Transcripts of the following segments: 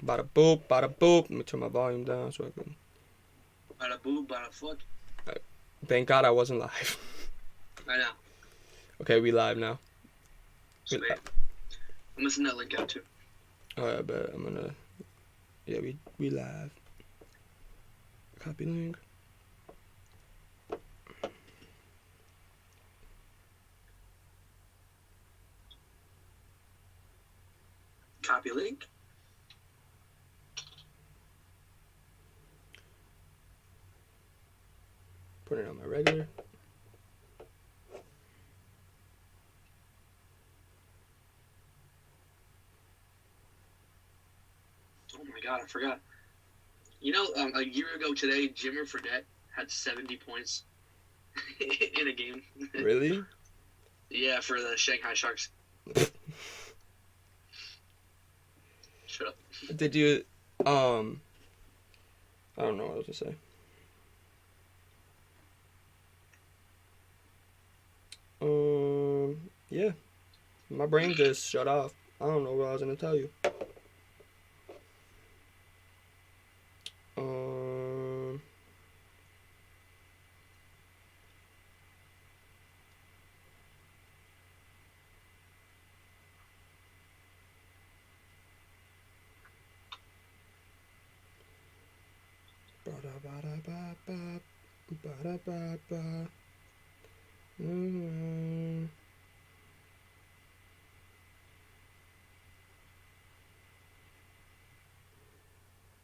Bada boop, bada boop. Let me turn my volume down so I can. Bada boo, bada fuck. Thank God I wasn't live. I know. Okay, we live now. Sweet. I'm missing that link out too. Alright, I bet I'm gonna. Yeah, we live. Copy link. Copy link. Put it on my regular. Oh my god, I forgot. You know, a year ago today, Jimmer Fredette had 70 points in a game. Really? Yeah, for the Shanghai Sharks. Shut up. Did you, I don't know what I was gonna say. Yeah. My brain just shut off. I don't know what I was gonna tell you.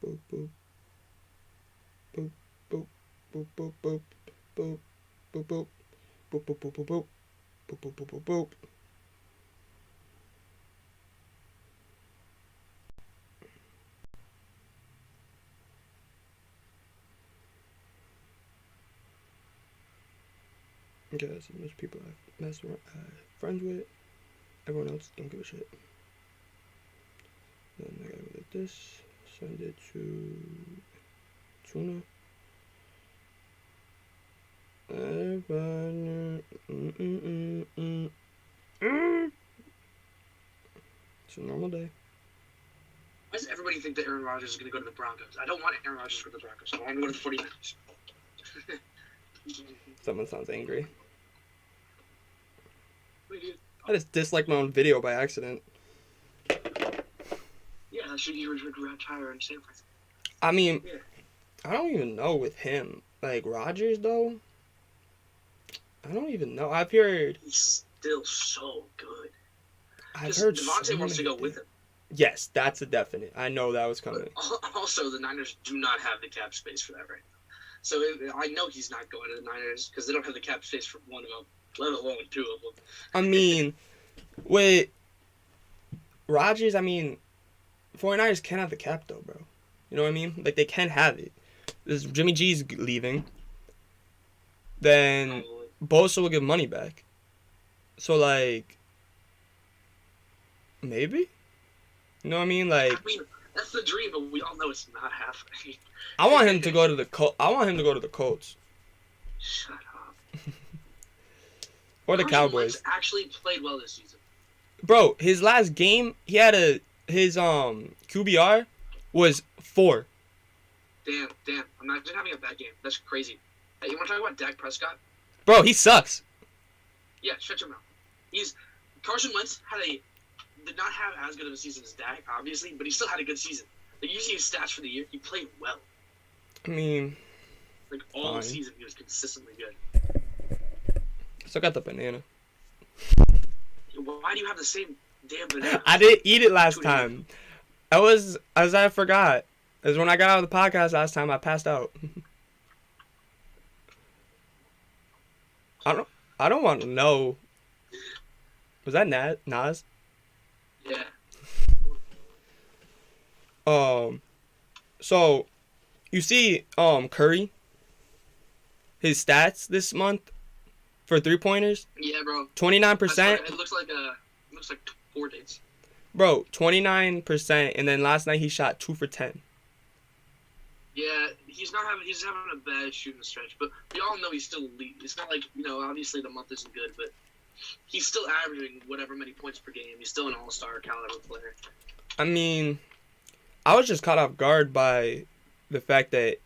Boop boop boop boop boop boop boop boop boop boop boop boop boop boop boop boop boop boop boop boop. Okay, so most people I mess around, friends with. Everyone else don't give a shit. Then I gotta go like this. Send it to Tuna. It's a normal day. Why does everybody think that Aaron Rodgers is going to go to the Broncos? I don't want Aaron Rodgers to go to the Broncos. I want him to go to the 49ers. Someone sounds angry. Wait, dude. I just disliked my own video by accident. Yeah, that should you retire in San Francisco. I mean, Yeah. I don't even know with him. Like, Rodgers, though? I don't even know. I've heard... He's still so good. I've heard Devontae so wants to go many with him. Yes, that's a definite. I know that was coming. But also, the Niners do not have the cap space for that right now. So I know he's not going to the Niners because they don't have the cap space for one of them, let alone two of them. I mean, with Rodgers, I mean, 49ers can have the cap, though, bro. You know what I mean? Like, they can have it. This Jimmy G's leaving. Then Bosa will give money back. So, like, maybe? You know what I mean? Like, I mean, that's the dream, but we all know it's not happening. I want him to go to the Colts. Shut up. Or the Carson Cowboys. Wentz actually played well this season. Bro, his last game, his QBR was 4. Damn. Imagine having a bad game. That's crazy. Hey, you want to talk about Dak Prescott? Bro, he sucks. Yeah, shut your mouth. Carson Wentz did not have as good of a season as Dak, obviously, but he still had a good season. Like, using his stats for the year, he played well. I mean, like all fine. season, he was consistently good. Still got the banana. Why do you have the same damn banana? I didn't eat it last time. I forgot. It was when I got out of the podcast last time. I passed out. I don't want to know. Was that Nas? Yeah. So you see Curry, his stats this month for 3-pointers? Yeah, bro. 29%. It looks like 4 dates. Bro, 29%, and then last night he shot 2 for 10. Yeah, he's having a bad shooting stretch, but we all know he's still elite. It's not like, obviously the month isn't good, but he's still averaging whatever many points per game. He's still an all-star caliber player. I mean, I was just caught off guard by the fact that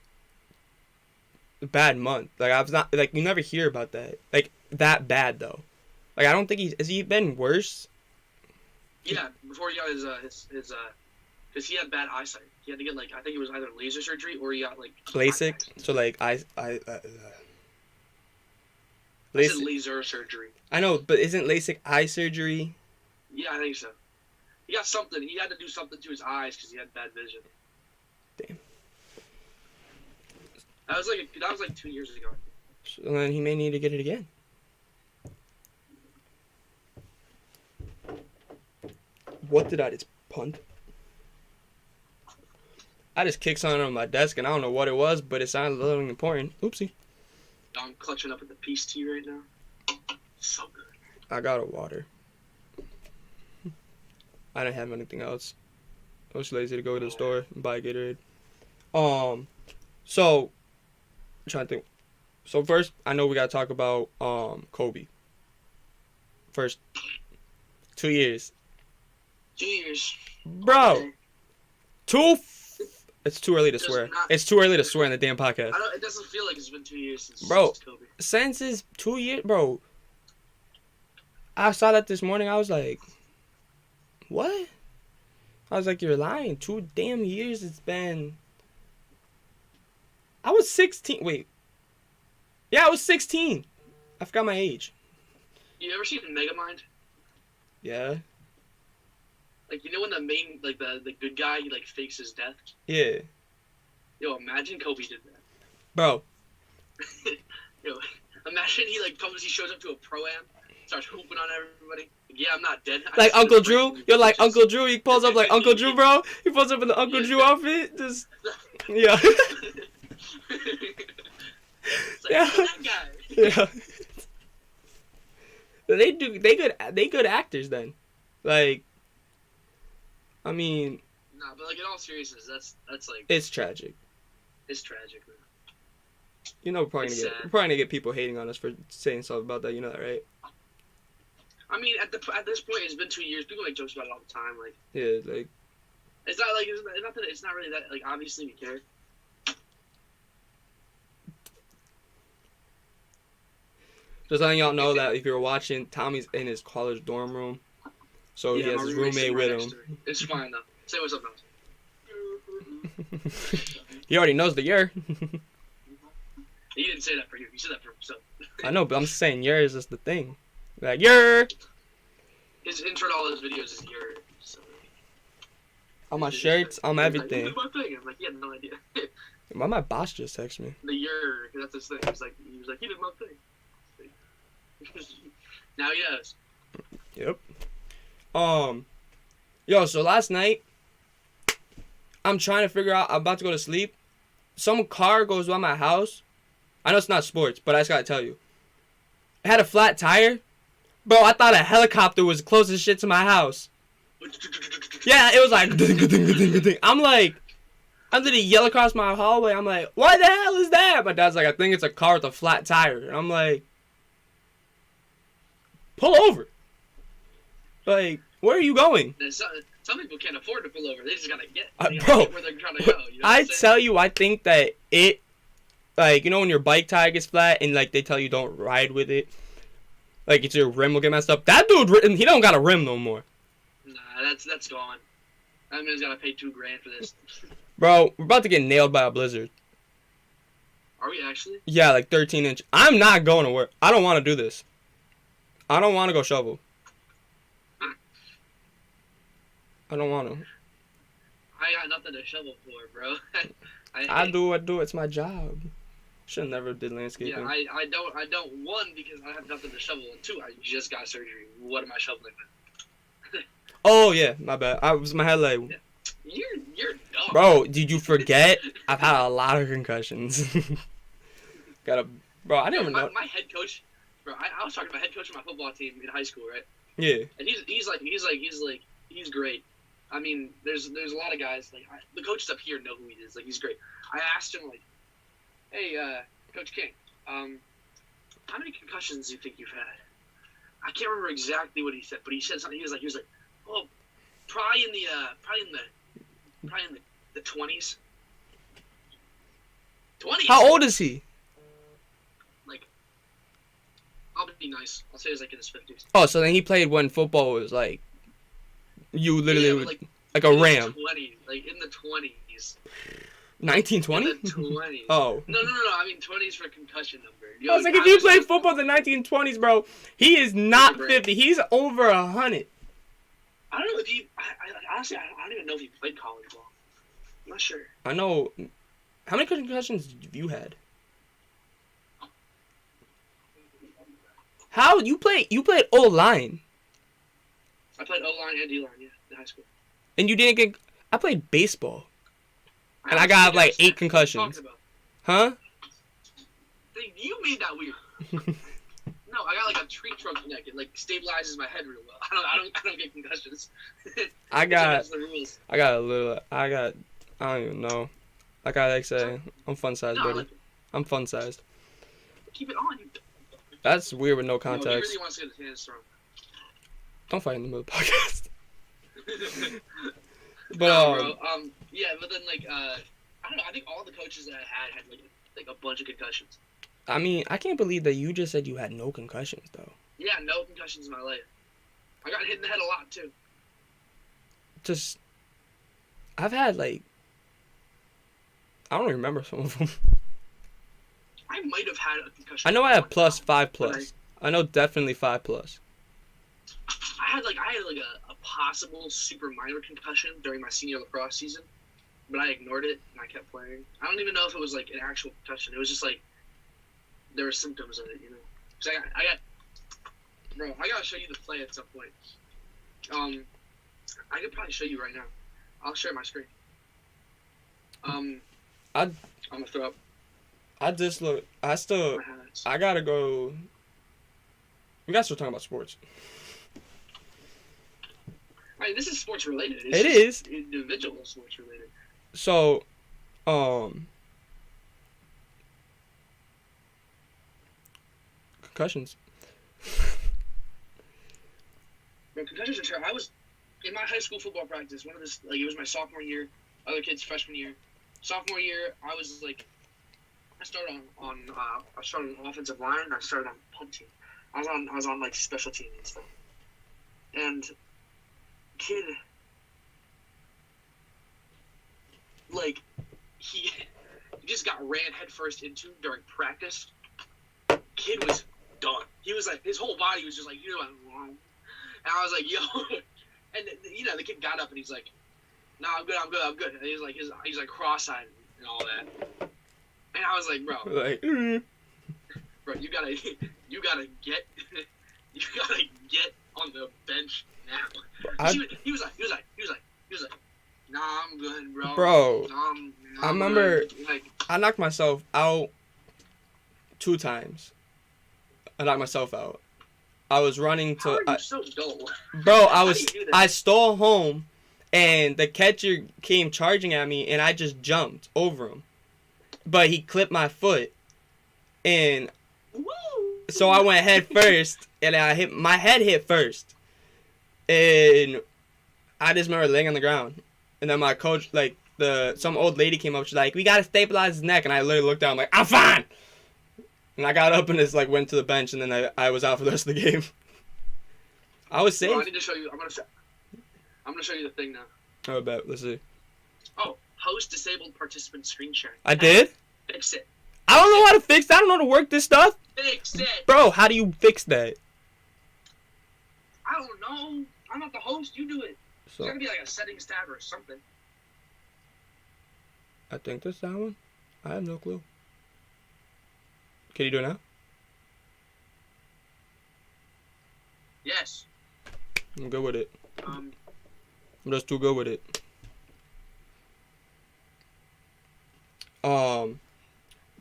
bad month. Like, I was not, like, you never hear about that. Like, that bad, though. Like, I don't think has he been worse? Yeah, before he got his because he had bad eyesight. He had to get, like, I think it was either laser surgery or he got, like, LASIK? So, like, I said laser surgery. I know, but isn't LASIK eye surgery? Yeah, I think so. He got something. He had to do something to his eyes because he had bad vision. Damn. That was like 2 years ago. So then he may need to get it again. What did I just punt? I just kicked something on my desk and I don't know what it was, but it sounded a little important. Oopsie. I'm clutching up at the peace tea right now. So good. I got a water. I didn't have anything else. I was lazy to go to the store and buy a Gatorade. So, I'm trying to think. So first, I know we gotta talk about Kobe. First, 2 years. 2 years. Bro, Okay. It's too early to swear. It's too early to swear in the damn podcast. It doesn't feel like it's been 2 years since Kobe. Since it's 2 years, bro. I saw that this morning. I was like, what? I was like, you're lying. 2 damn years it's been. I was 16. Wait. Yeah, I was 16. I forgot my age. You ever seen Megamind? Yeah. Like, you know when the main, like, the good guy, he, like, fakes his death? Yeah. Yo, imagine Kobe did that. Bro. Yo, imagine he shows up to a pro-am, starts hooping on everybody. Like, yeah, I'm not dead. Like Uncle Drew? You're like Uncle Drew. He pulls up like Uncle Drew, bro. He pulls up in the Uncle Drew outfit. Just, yeah. It's like, yeah. That guy. Yeah. They good actors then. Like, I mean. Nah, but like in all seriousness, that's like. It's tragic. It's tragic, man. You know, we're probably gonna get people hating on us for saying something about that. You know that, right? I mean, at this point, it's been 2 years. People make jokes about it all the time. Like, yeah, like it's not really that. Like, obviously we care. Just letting y'all know that if you're watching, Tommy's in his college dorm room, so he has his roommate with him. It's fine though. Say what's up, now. He already knows the year. He didn't say that for you. He said that for himself. I know, but I'm saying yours is the thing. Like, yer. His intro to all his videos is yer. So. On my shirts, on everything. Like, I'm like, he had no idea. Why my boss just text me? The yer, that's his thing. He was like, he did my thing. Now he does. Yep. Yo, so last night, I'm trying to figure out, I'm about to go to sleep. Some car goes by my house. I know it's not sports, but I just gotta tell you. It had a flat tire. Bro, I thought a helicopter was close as shit to my house. Yeah, it was like, I'm like, I did it yell across my hallway. I'm like, what the hell is that? My dad's like, I think it's a car with a flat tire. And I'm like, pull over. Like, where are you going? Some people can't afford to pull over. They just gotta get bro, where they're trying to go. You know I tell you, I think that it, like, you know when your bike tire gets flat and, like, they tell you don't ride with it? Like, it's your rim will get messed up. That dude, he don't got a rim no more. Nah, that's gone. That man's gotta pay $2,000 for this. Bro, we're about to get nailed by a blizzard. Are we actually? Yeah, like 13-inch. I'm not going to work. I don't want to do this. I don't want to go shovel. I don't want to. I got nothing to shovel for, bro. I do. It's my job. Should have never did landscaping. Yeah, I don't. One, because I have nothing to shovel, and two, I just got surgery. What am I shoveling with? Oh yeah, my bad. I was my head like. Yeah. You're dumb. Bro, did you forget? I've had a lot of concussions. Bro, I never know. My head coach, bro. I was talking to my head coach of my football team in high school, right? Yeah. And he's great. I mean, there's a lot of guys like the coaches up here know who he is. Like, he's great. I asked him like, hey, Coach King, how many concussions do you think you've had? I can't remember exactly what he said, but he said something. He was like, oh, probably in the 20s. 20s. How old is he? Like, I'll be nice. I'll say he's like in his 50s. Oh, so then he played when football was like, you literally Yeah, would, but, like a in the ram. 20s, like in the 20s. 1920? In the 20s. Oh. No. I mean 20s for concussion number. Yo, I was like, if you played football in the 1920s, bro, he is not 50. He's over 100. I don't know if he. Honestly, I don't even know if he played college ball. I'm not sure. I know. How many concussions have you had? How you played O-line? I played O-line and D-line, yeah, in high school. And you didn't get. I played baseball, and I got like 8 concussions. Huh? You made that weird. No, I got like a tree trunk neck. It like stabilizes my head real well. I don't get concussions. I got the rules. I don't even know. Like I say, I'm fun sized, No, buddy. like, I'm fun sized. keep it on. You. That's weird with no No, context. he really wants to get his hands thrown. Don't fight in the middle of the podcast. But bro. Yeah, but then like I don't know. I think all the coaches that I had like a bunch of concussions. I mean, I can't believe that you just said you had no concussions though. Yeah, no concussions in my life. I got hit in the head a lot too. Just, I've had like, I don't even remember some of them. I might have had a concussion. I know I had plus 5 but plus. I know definitely 5 plus. I had like a possible super minor concussion during my senior lacrosse season, but I ignored it and I kept playing. I don't even know if it was like an actual concussion. It was just like there were symptoms of it, you know. Cause I gotta show you the play at some point. I could probably show you right now. I'll share my screen. I'm gonna throw up. I gotta go. We gotta start talking about sports. I mean, this is sports related. It is individual sports related. So, concussions. Bro, concussions are terrible. I was in my high school football practice. One of this, like, it was my sophomore year. Other kids freshman year. Sophomore year, I was like, I started on offensive line. And I started on punting. I was on like special teams and stuff. And kid, like, he just got ran headfirst into during practice. Kid was done. He was like, his whole body was just like, you know, and I was like, yo, and you know, the kid got up and he's like, no, I'm good. And he's like cross-eyed and all that. And I was like, bro, bro, you gotta get on the bench now. He was like, nah, I'm good, bro. Bro, Nah, I remember good. Like, I knocked myself out 2 times. I knocked myself out. I was running how to. are you so dull? Bro, How do you do that? I stole home, and the catcher came charging at me, and I just jumped over him. But he clipped my foot, and Woo! so I went head first, and my head hit first, and I just remember laying on the ground, and then my coach, like some old lady came up, she's like, "We gotta stabilize his neck," and I literally looked down, I'm like, "I'm fine," and I got up and just like went to the bench, and then I was out for the rest of the game. I was safe. Bro, I need to show you. I'm gonna show you the thing now. Oh, I bet. Let's see. Oh, host disabled participant screen sharing. I did? Fix it. I don't know how to fix that. I don't know how to work this stuff. Fix it. Bro, how do you fix that? I don't know. I'm not the host. You do it. So, There's gotta be like a settings tab or something. I think that's that one. I have no clue. Can you do it now? Yes. I'm good with it. I'm just too good with it.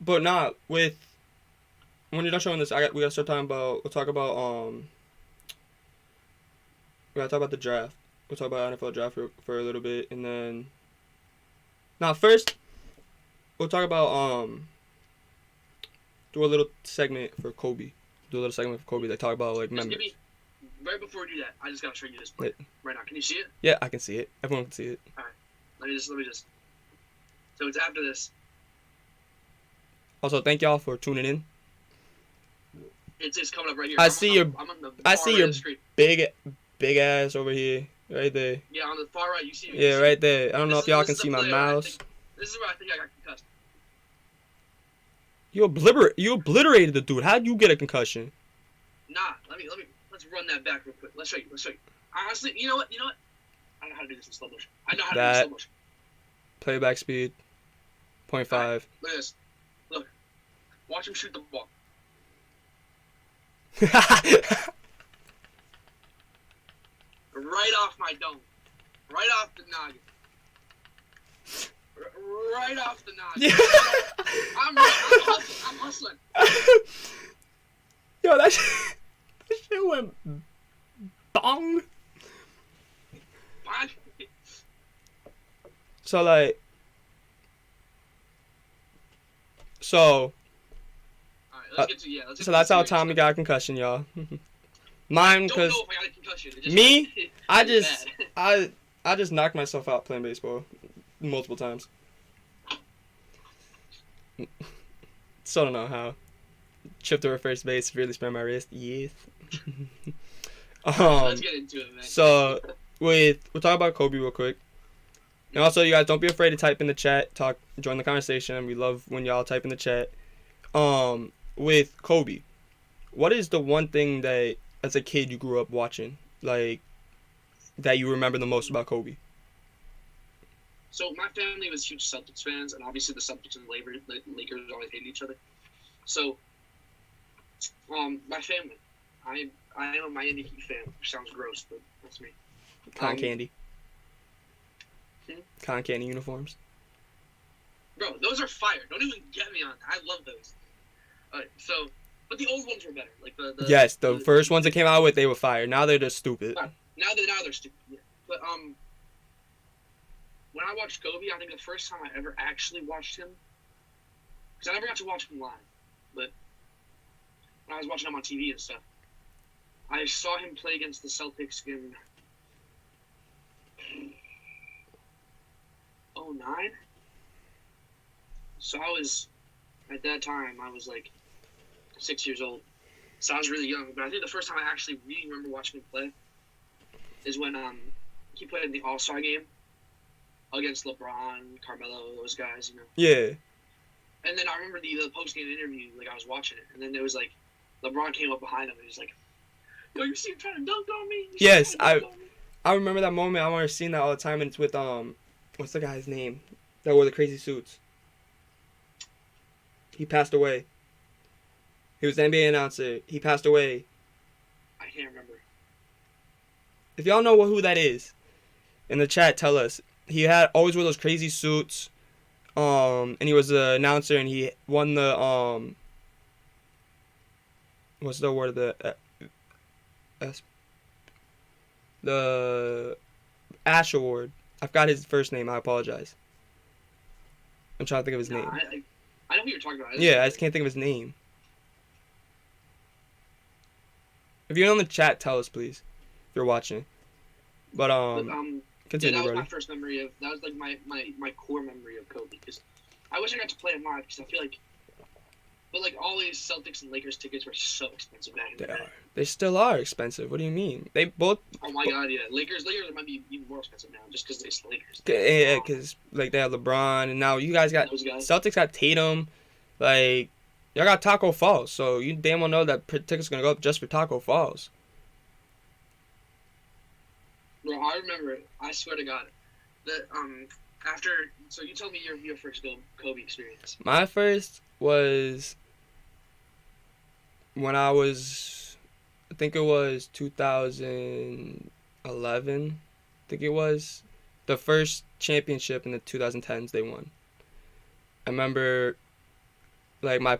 But not with when you're done showing this, we gotta start talking about. We gotta talk about the draft. We'll talk about NFL draft for a little bit, and then. Now first, we'll talk about do a little segment for Kobe. They talk about like memories. Right before we do that, I just gotta show you this play right now. Can you see it? Yeah, I can see it. Everyone can see it. All right. Let me just. So it's after this. Also, thank y'all for tuning in. It's coming up right here. I I'm see on your the, I'm on the I far see right your of the screen. big ass over here, right there. Yeah, on the far right, you see me. Yeah, right there. I don't know if y'all can see my This is the play where I mouse. think- This is where I think I got concussed. You obliterated the dude. How'd you get a concussion? Nah, let's run that back real quick. Let's show you. Honestly, you know what? I know how to do this in slow motion. I know how to do this in slow motion. Playback speed, 0.5. Right, look at this. Look. Watch him shoot the ball. Right off my dome. Right off the noggin. Right off the noggin. Yeah. I'm hustling. Yo, that shit went bong. Fine. So like, Alright, let's get to let's get so to that's the how serious Tommy stuff. got a concussion, y'all. Mine, Don't know cause if I got a concussion. It just me, it I was just, bad. I just knocked myself out playing baseball multiple times. Still don't know how. Tripped over first base, really sprained my wrist. Yes. Let's get into it, man. So we'll talk about Kobe real quick. And also, you guys, don't be afraid to type in the chat, join the conversation. We love when y'all type in the chat. With Kobe, what is the one thing that, as a kid, you grew up watching, like, that you remember the most about Kobe? So my family was huge Celtics fans, and obviously the Celtics and the Lakers always hated each other. So, my family, I am a Miami Heat fan, which sounds gross, but that's me. Con candy. Hmm? Con candy uniforms. Bro, those are fire. Don't even get me on that. I love those. Alright, so, but the old ones were better. Like the first ones that came out with, they were fire. Now they're just stupid. Now they're stupid. Yeah. But when I watched Kobe, I think the first time I ever actually watched him, because I never got to watch him live, but when I was watching him on TV and stuff, I saw him play against the Celtics in 2009. So at that time, I was like 6 years old. So I was really young. But I think the first time I actually really remember watching him play is when he played in the All-Star game against LeBron, Carmelo, those guys, you know. Yeah. And then I remember the post-game interview, like I was watching it, and then there was like, LeBron came up behind him and he was like, "Yo, you see him trying to dunk on me?" Yes, I remember that moment. I remember seeing that all the time, and it's with what's the guy's name that wore the crazy suits? He passed away. He was the NBA announcer. He passed away. I can't remember. If y'all know who that is, in the chat, tell us. He had always wore those crazy suits, and he was the announcer, and he won the what's the word, the Ash Award. I forgot his first name. I apologize. I'm trying to think of his name. I know who you're talking about. Yeah, I just can't think of his name. If you're in the chat, tell us, please. If you're watching. But continue, that was buddy. my first memory of. That was like my core memory of Kobe. Because I wish I got to play him live. Because I feel like, but like always, Celtics and Lakers tickets were so expensive back in the day. They still are expensive. What do you mean? They both. Oh my god, yeah. Lakers might be even more expensive now, just because it's Lakers. Yeah, because like they have LeBron, and now you guys got Those guys. Celtics got Tatum, like y'all got Taco Falls, so you damn well know that tickets gonna go up just for Taco Falls. Bro, I remember it. I swear to God. That after, so you told me your first Kobe experience. My first was when I think it was 2011. I think it was the first championship in the 2010s they won. I remember, like, my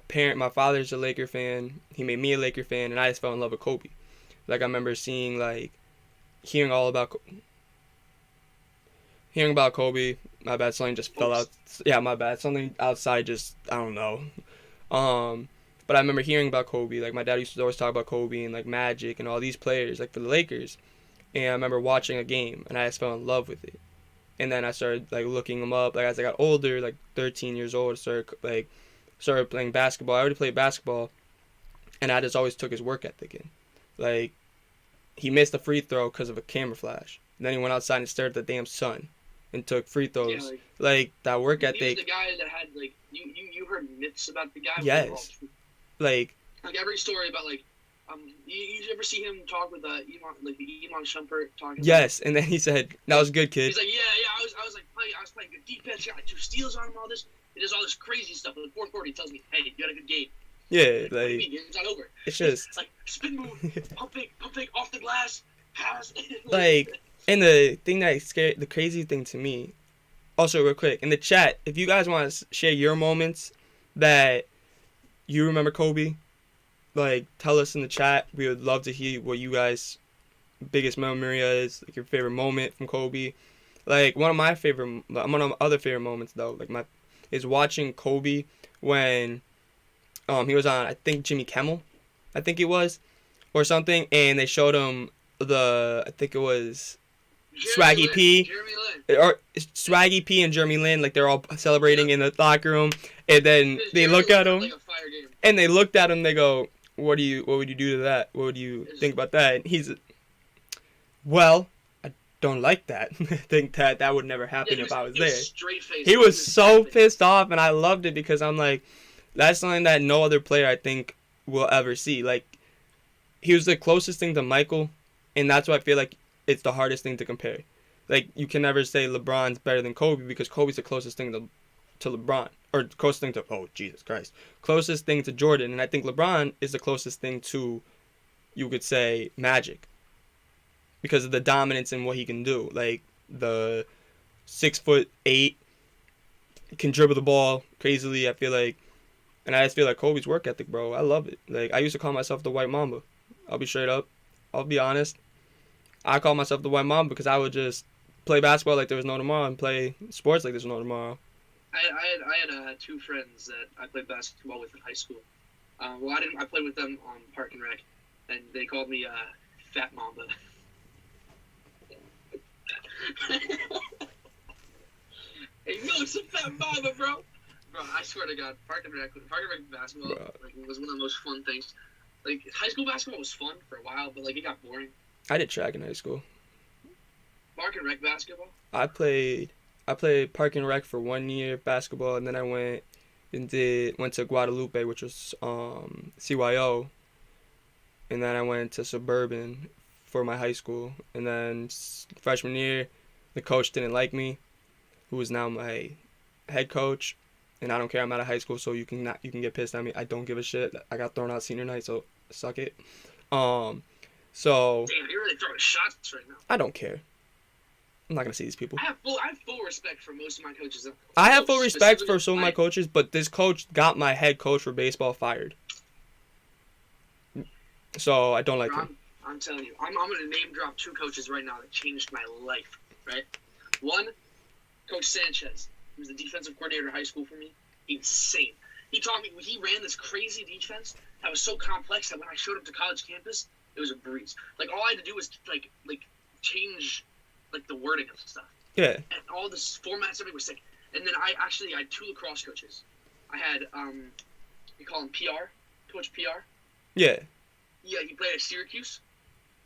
father's a Laker fan. He made me a Laker fan, and I just fell in love with Kobe. Like, I remember seeing, like, hearing about Kobe. My bad, something just fell out. Yeah, my bad. Something outside just, I don't know. But I remember hearing about Kobe. Like, my dad used to always talk about Kobe and, like, Magic and all these players, like, for the Lakers. And I remember watching a game, and I just fell in love with it. And then I started like looking him up. Like as I got older, like 13 years old, started playing basketball. I already played basketball, and I just always took his work ethic in. Like he missed a free throw because of a camera flash. And then he went outside and stared at the damn sun, and took free throws. Yeah, Like that work he was ethic. the guy that had like you heard myths about the guy. Yes. Like every story about like you ever see him talk with Iman, like the Iman Shumpert talking? yes, and then he said, "That was good, kid." He's like, yeah, I was playing good defense, got like 2 steals on him, all this. He does all this crazy stuff. In the fourth quarter, he tells me, "Hey, you had a good game." Yeah, What do you mean? It's not over. it's just like spin move, pump fake off the glass, pass. like, and the thing that scared, the crazy thing to me, also real quick in the chat, if you guys want to share your moments that you remember Kobe, like tell us in the chat. We would love to hear what you guys' biggest memory is, like your favorite moment from Kobe. Like one of my other favorite moments though, is watching Kobe when he was on, I think, Jimmy Kimmel, I think it was, or something, and they showed him I think it was Swaggy P, or Swaggy P and Jeremy Lin, like they're all celebrating in the locker room, and then they look at him, and they looked at him, they go, what would you do to that? What would you think about that? And he's, well, I don't like that. I think that would never happen if I was there. He was so pissed off, and I loved it because I'm like, that's something that no other player I think will ever see. Like, he was the closest thing to Michael, and that's why I feel like it's the hardest thing to compare. Like, you can never say LeBron's better than Kobe because Kobe's the closest thing to LeBron. Or closest thing to, oh, Jesus Christ. Closest thing to Jordan. And I think LeBron is the closest thing to, you could say, Magic. Because of the dominance in what he can do. Like, the 6'8", can dribble the ball crazily, I feel like. And I just feel like Kobe's work ethic, bro. I love it. Like, I used to call myself the White Mamba. I'll be straight up. I'll be honest. I call myself the White Mamba because I would just play basketball like there was no tomorrow and play sports like there's no tomorrow. I had 2 friends that I played basketball with in high school. I played with them on Park and Rec, and they called me Fat Mamba. Hey, yo, it's a Fat Mamba, bro. Bro, I swear to God, Park and Rec basketball was one of the most fun things. Like, high school basketball was fun for a while, but like it got boring. I did track in high school. Park and Rec basketball? I played Park and Rec for 1 year basketball, and then I went to Guadalupe, which was CYO, and then I went to Suburban for my high school, and then freshman year, the coach didn't like me, who is now my head coach, and I don't care. I'm out of high school, so you can get pissed at me. I don't give a shit. I got thrown out senior night, so suck it. So. Damn, you're really throwing shots right now. I don't care. I'm not gonna see these people. I have full respect for most of my coaches. I have full respect for some of my coaches, but this coach got my head coach for baseball fired. So I don't like him. I'm telling you, I'm gonna name drop 2 coaches right now that changed my life. Right, one, Coach Sanchez. He was the defensive coordinator in high school for me. Insane. He taught me. He ran this crazy defense that was so complex that when I showed up to college campus, it was a breeze. Like all I had to do was like change like the wording of stuff. Yeah. And all the formats, everything was sick. And then I had 2 lacrosse coaches. I had you call him PR, Coach PR. Yeah. Yeah, he played at Syracuse,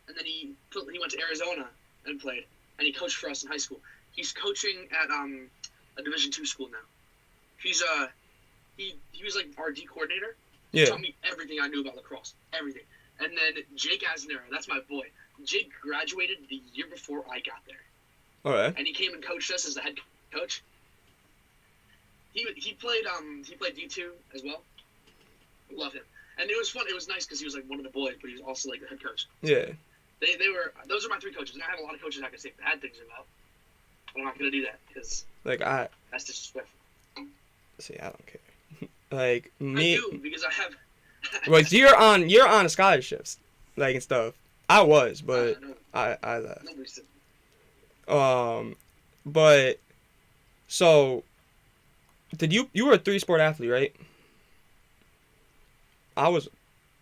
and then he went to Arizona and played, and he coached for us in high school. He's coaching at a Division II school now. He's he was like our D coordinator. He taught me everything I knew about lacrosse, everything. And then Jake Aznera, that's my boy. Jake graduated the year before I got there. All right. And he came and coached us as the head coach. He played D2 as well. Love him. And it was fun. It was nice because he was like one of the boys, but he was also like the head coach. Yeah. Those are my 3 coaches. And I have a lot of coaches I can say bad things about. But I'm not gonna do that because that's disrespectful. See, I don't care. Like me. I do because I have. Well, you're on scholarships, like and stuff. I was, but I left. Nobody's did. But so you were a 3-sport athlete, right? I was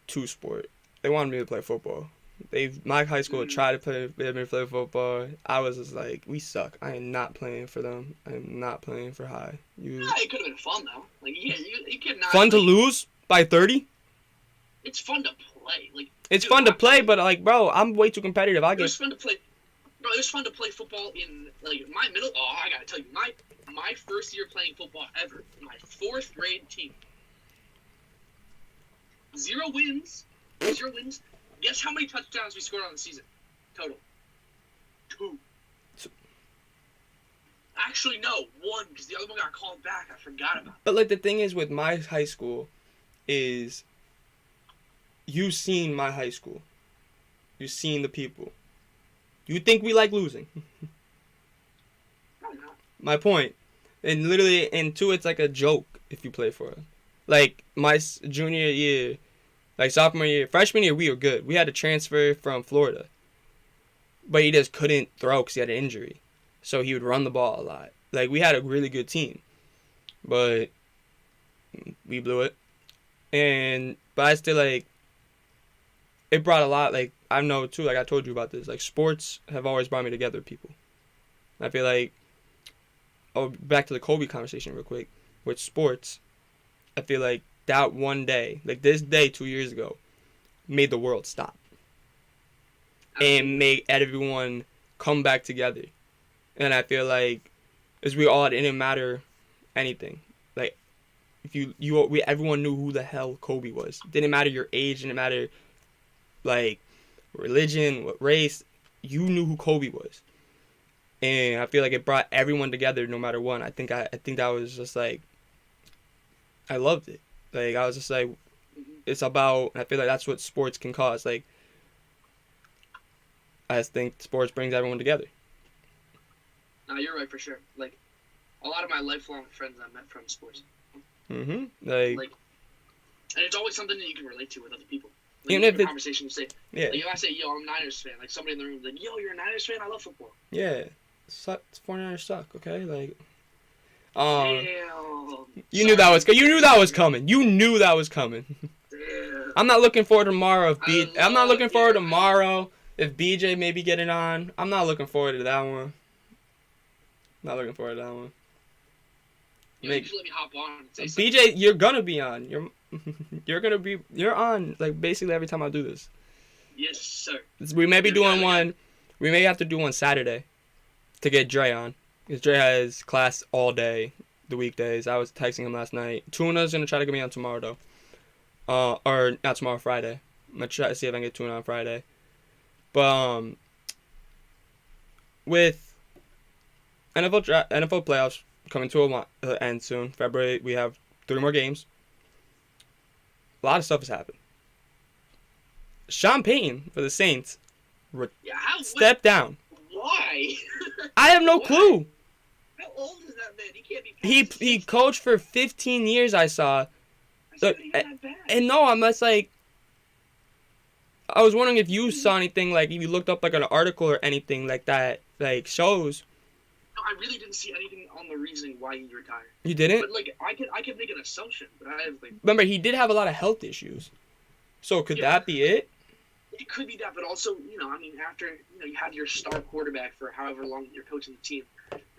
2-sport. They wanted me to play football. My high school tried to play football. I was just like, we suck. I am not playing for them. I am not playing for high. It could have been fun though. Like you could not. Fun to lose by 30. It's fun to play. Like it's fun to play, but like, bro, I'm way too competitive. It was fun to play. Bro, it was fun to play football in like my middle. Oh, I gotta tell you, my first year playing football ever, my 4th grade team. 0 wins. 0 wins. Guess how many touchdowns we scored on the season? Total. 2. Actually, no, 1, because the other one got called back. I forgot about it. But like the thing is with my high school is you've seen my high school. You've seen the people. You think we like losing? Probably not. My point. And literally, and two, it's like a joke if you play for it. Like my junior year, like sophomore year, freshman year, we were good. We had to transfer from Florida. But he just couldn't throw because he had an injury. So he would run the ball a lot. Like, we had a really good team. But we blew it. But I still, like, it brought a lot, like, I know, too, like I told you about this. Like, sports have always brought me together with people. I feel like, back to the Kobe conversation real quick. With sports, I feel like that one day, like this day 2 years ago, made the world stop. And made everyone come back together. And I feel like, as we all, it didn't matter anything. Like, everyone knew who the hell Kobe was. Didn't matter your age, didn't matter, like, religion, what race. You knew who Kobe was. And I feel like it brought everyone together no matter what. I think that was just like, I loved it. Like, I was just like, it's about, I feel like that's what sports can cause. Like, I just think sports brings everyone together. No, you're right for sure. Like, a lot of my lifelong friends I met from sports. Mm-hmm. Like, and it's always something that you can relate to with other people. Like, even if it's a conversation, you say, yeah. Like, if I say, yo, I'm a Niners fan, like, somebody in the room is like, yo, you're a Niners fan? I love football. Yeah. 49ers suck, okay? Like, Damn. you knew that was coming. You knew that was coming. Damn. I'm not looking forward tomorrow I'm not looking forward tomorrow if BJ maybe getting on. I'm not looking forward to that one. Not looking forward to that one. You let me hop on and say BJ, something. you're gonna be on. You're on like basically every time I do this. Yes, sir. We may be doing one. We may have to do one Saturday to get Dre on. Because Dre has class all day, the weekdays. I was texting him last night. Tuna's going to try to get me on tomorrow, though. Or not tomorrow, Friday. I'm going to try to see if I can get Tuna on Friday. But, with NFL playoffs coming to an end soon, February, we have 3 more games. A lot of stuff has happened. Sean Payton for the Saints stepped down. Why? I have no clue. How old is that man? He can't be. He coached for 15 years. I saw. That bad. And no, I'm just like. I was wondering if you saw anything, like if you looked up like an article or anything like that, like shows. No, I really didn't see anything on the reasoning why he retired. You didn't? But like, I could make an assumption, but I have like. Remember, he did have a lot of health issues. So could that be it? It could be that, but also, I mean, after, you have your star quarterback for however long you're coaching the team,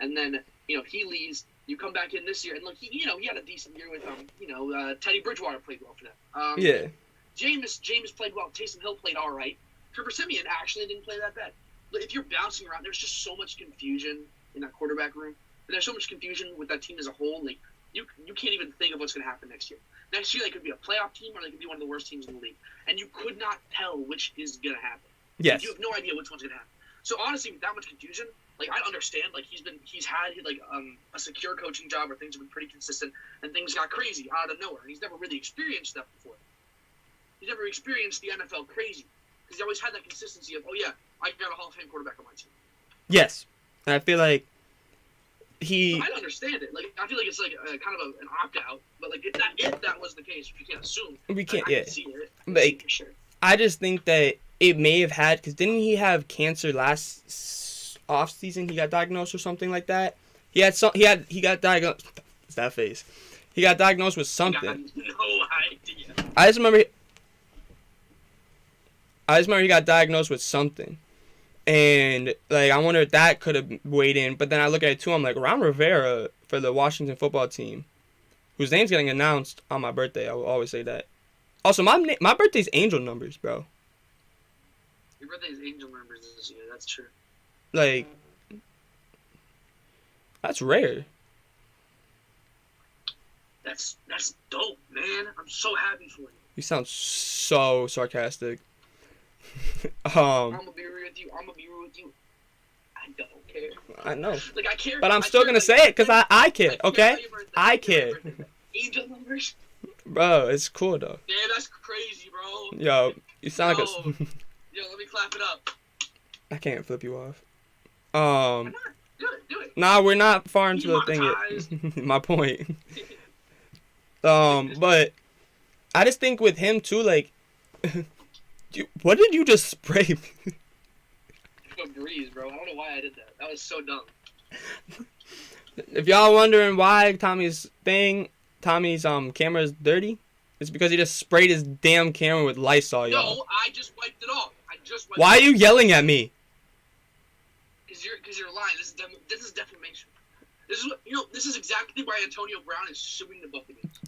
and then, he leaves, you come back in this year, and look, he had a decent year with, Teddy Bridgewater played well for them. Yeah. Jameis played well. Taysom Hill played all right. Trevor Siemian actually didn't play that bad. But if you're bouncing around, there's just so much confusion in that quarterback room. And there's so much confusion with that team as a whole. Like, you can't even think of what's going to happen next year. Next year, they could be a playoff team, or they could be one of the worst teams in the league. And you could not tell which is going to happen. Yes. You have no idea which one's going to happen. So, honestly, with that much confusion, like, I understand. Like, he's had, like, a secure coaching job where things have been pretty consistent, and things got crazy out of nowhere. And he's never really experienced that before. He's never experienced the NFL crazy. Because he always had that consistency of, oh, yeah, I got a Hall of Fame quarterback on my team. Yes. And I feel like So I understand it. Like, I feel like it's like kind of an opt out, but like if that was the case, which you can't assume. We can't. I Yeah. can see it. Like, for sure. I just think that it may have had, because didn't he have cancer last off season? He got diagnosed or something like that. He got diagnosed. It's that face. He got diagnosed with something. I got no idea. I just remember. I just remember he got diagnosed with something. And, like, I wonder if that could have weighed in. But then I look at it, too. I'm like, Ron Rivera for the Washington football team, whose name's getting announced on my birthday. I will always say that. Also, my birthday's angel numbers, bro. Your birthday's angel numbers this year. That's true. Like, that's rare. That's dope, man. I'm so happy for you. You sound so sarcastic. I'm gonna be real with you. I don't care. I know. Like, I care. But I'm still gonna say it because I care, okay? I care. Angel numbers? Bro, it's cool, though. Yeah, that's crazy, bro. Yo, you sound like a... Yo, let me clap it up. I can't flip you off. Why not? Do it. Nah, we're not far into the thing yet. My point. But I just think with him, too, like... what did you just spray me? A breeze, bro. I don't know why I did that. That was so dumb. If y'all wondering why Tommy's camera is dirty, it's because he just sprayed his damn camera with Lysol, y'all. No, I just wiped it off. Why are you yelling at me? Because you're lying. This is defamation. This is what, this is exactly why Antonio Brown is suing the Buccaneers.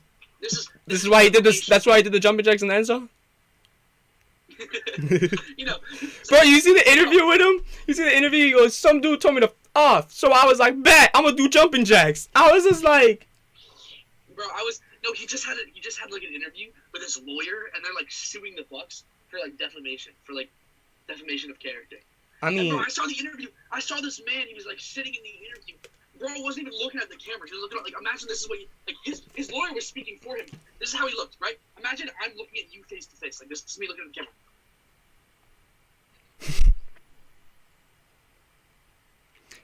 This is why he did this. That's why he did the jumping jacks in the end zone. Bro, you see the interview with him? You see the interview? He goes, "Some dude told me to off," so I was like, "Bet I'm gonna do jumping jacks." I was just like, bro, he just had like an interview with his lawyer, and they're like suing the Bucs for like defamation of character. I mean, bro, I saw the interview. I saw this man. He was like sitting in the interview. Bro wasn't even looking at the camera. He was looking at, like, imagine this is what his lawyer was speaking for him. This is how he looked, right? Imagine I'm looking at you face to face, like this is me looking at the camera.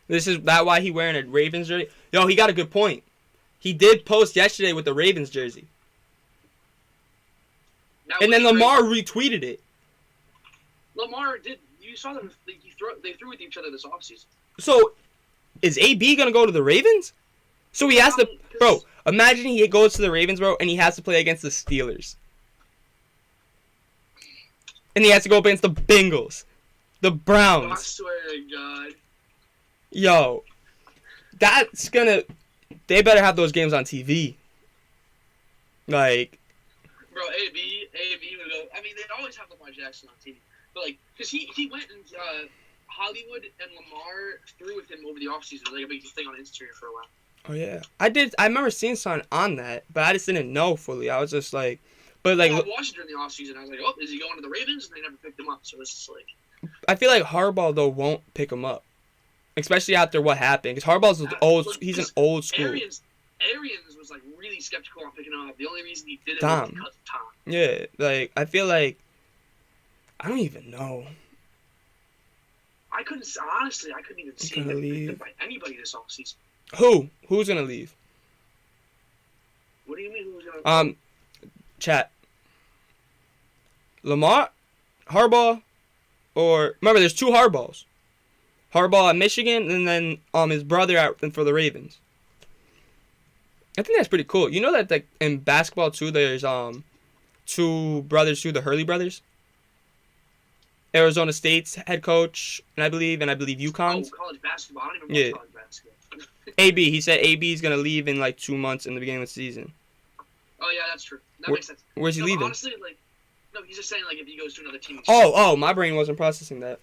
This is that why he wearing a Ravens jersey? Yo, he got a good point. He did post yesterday with the Ravens jersey. And then Lamar retweeted it. Lamar did. You saw them. They threw with each other this offseason. So, is AB going to go to the Ravens? So he has to... Bro, imagine he goes to the Ravens, bro, and he has to play against the Steelers. And he has to go up against the Bengals. The Browns. I swear to God. Yo. That's going to... They better have those games on TV. Like... Bro, AB would go... I mean, they always have Lamar Jackson on TV. But, like, because he went and... Hollywood and Lamar threw with him over the offseason. Like a big thing on Instagram for a while. Oh, yeah. I remember seeing something on that, but I just didn't know fully. I was just like... But like, I watched it during the offseason. I was like, oh, is he going to the Ravens? And they never picked him up. So it's just like... I feel like Harbaugh, though, won't pick him up. Especially after what happened. Because Harbaugh's old. He's an old school. Arians was, like, really skeptical on picking him up. The only reason he did it was because of Tom. Yeah, like, I feel like... I don't even know. I couldn't even see him picked up by anybody this offseason. Who's gonna leave? What do you mean who's gonna leave? Chat. Lamar, Harbaugh, or remember there's two Harbaughs. Harbaugh at Michigan and then his brother out for the Ravens. I think that's pretty cool. You know that like in basketball too there's two brothers too, the Hurley brothers. Arizona State's head coach, and I believe UConn's. Oh, college basketball. I don't even watch college basketball. AB, he said AB is going to leave in like 2 months in the beginning of the season. Oh, yeah, that's true. That makes sense. Where's he leaving? Honestly, like, no, he's just saying, like, if he goes to another team. Oh, my brain wasn't processing that.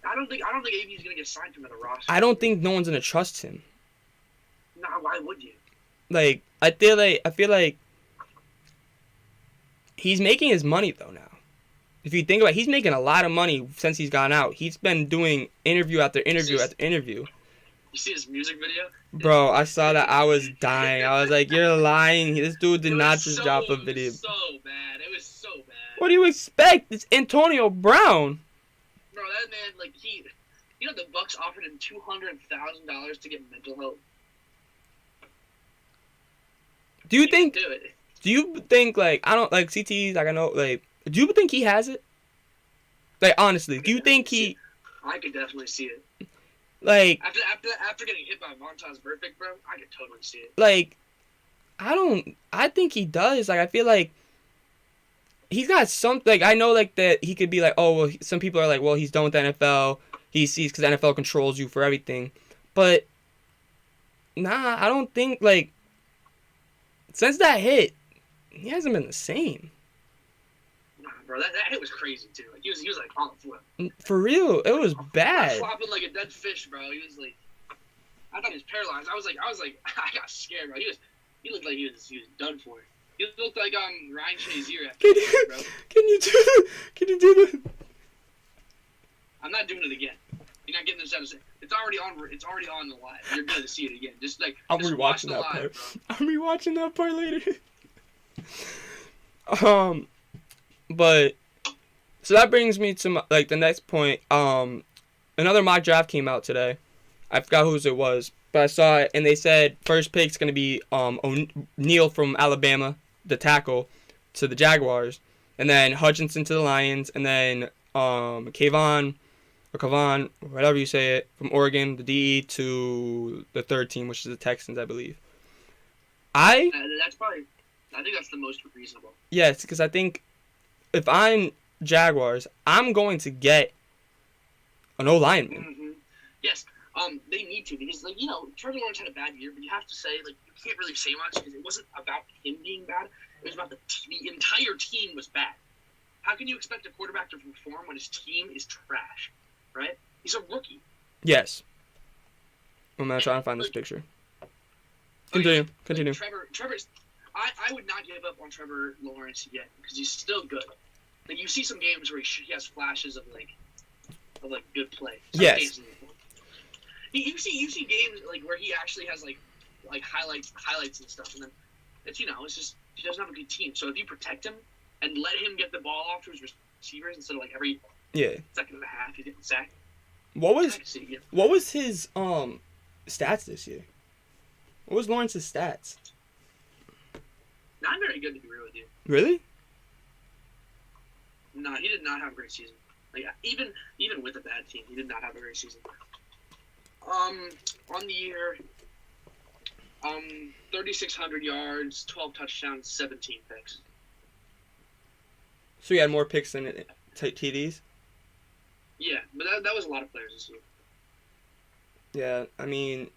I don't think AB is going to get signed to another roster. I don't think no one's going to trust him. Nah, why would you? Like, I feel like he's making his money, though, now. If you think about it, he's making a lot of money since he's gone out. He's been doing interview after interview after interview. You see his music video? Bro, I saw that. I was dying. I was like, you're lying. This dude did not just drop a video. It was so bad. It was so bad. What do you expect? It's Antonio Brown. Bro, that man, like, the Bucks offered him $200,000 to get mental help. Do you think, like, I don't, like, CTs, like, I know, like, do you think he has it? Like, honestly, do you think he... I could definitely see it. Like... After getting hit by Montez Perfect, bro, I could totally see it. Like, I think he does. Like, I feel like he's got something. Like, I know, like, that he could be like, oh, well, some people are like, well, he's done with the NFL. He sees because the NFL controls you for everything. But, nah, I don't think, like, since that hit, he hasn't been the same. Nah, bro, that hit was crazy, too. Like, he was like, on the flip. For real, it was bad. Flopping like a dead fish, bro. He was like, I thought he was paralyzed. I was like, I got scared, bro. He looked like he was done for. He looked like Ryan Shazier after that, bro. Can you do the? I'm not doing it again. You're not getting this out of it. It's already on the live. You're gonna see it again. Just watch the live, part. Bro. I'm rewatching that part later. But so that brings me to like the next point. Another mock draft came out today. I forgot whose it was, but I saw it, and they said first pick's gonna be O'Neal from Alabama, the tackle, to the Jaguars, and then Hutchinson to the Lions, and then Kayvon, whatever you say it, from Oregon, the DE, to the third team, which is the Texans, I believe. I think that's the most reasonable. Yes, because I think if I'm Jaguars, I'm going to get an O-lineman. Mm-hmm. Yes, they need to, because, like, Trevor Lawrence had a bad year, but you have to say, like, you can't really say much because it wasn't about him being bad. It was about the entire team was bad. How can you expect a quarterback to perform when his team is trash, right? He's a rookie. Yes. I'm going to try and find this picture. Continue. Like, Trevor's... I would not give up on Trevor Lawrence yet because he's still good. Like, you see some games where he has flashes of good play. Yes. You see games like where he actually has like highlights and stuff, and then it's just he doesn't have a good team. So if you protect him and let him get the ball off to his receivers instead of like every second and a half he's getting sacked. What was his stats this year? What was Lawrence's stats? Not very good, to be real with you. Really? No, he did not have a great season. Like even with a bad team, he did not have a great season. On the year, 3,600 yards, 12 touchdowns, 17 picks. So he had more picks than TDs? Yeah, but that was a lot of players this year. Yeah, I mean...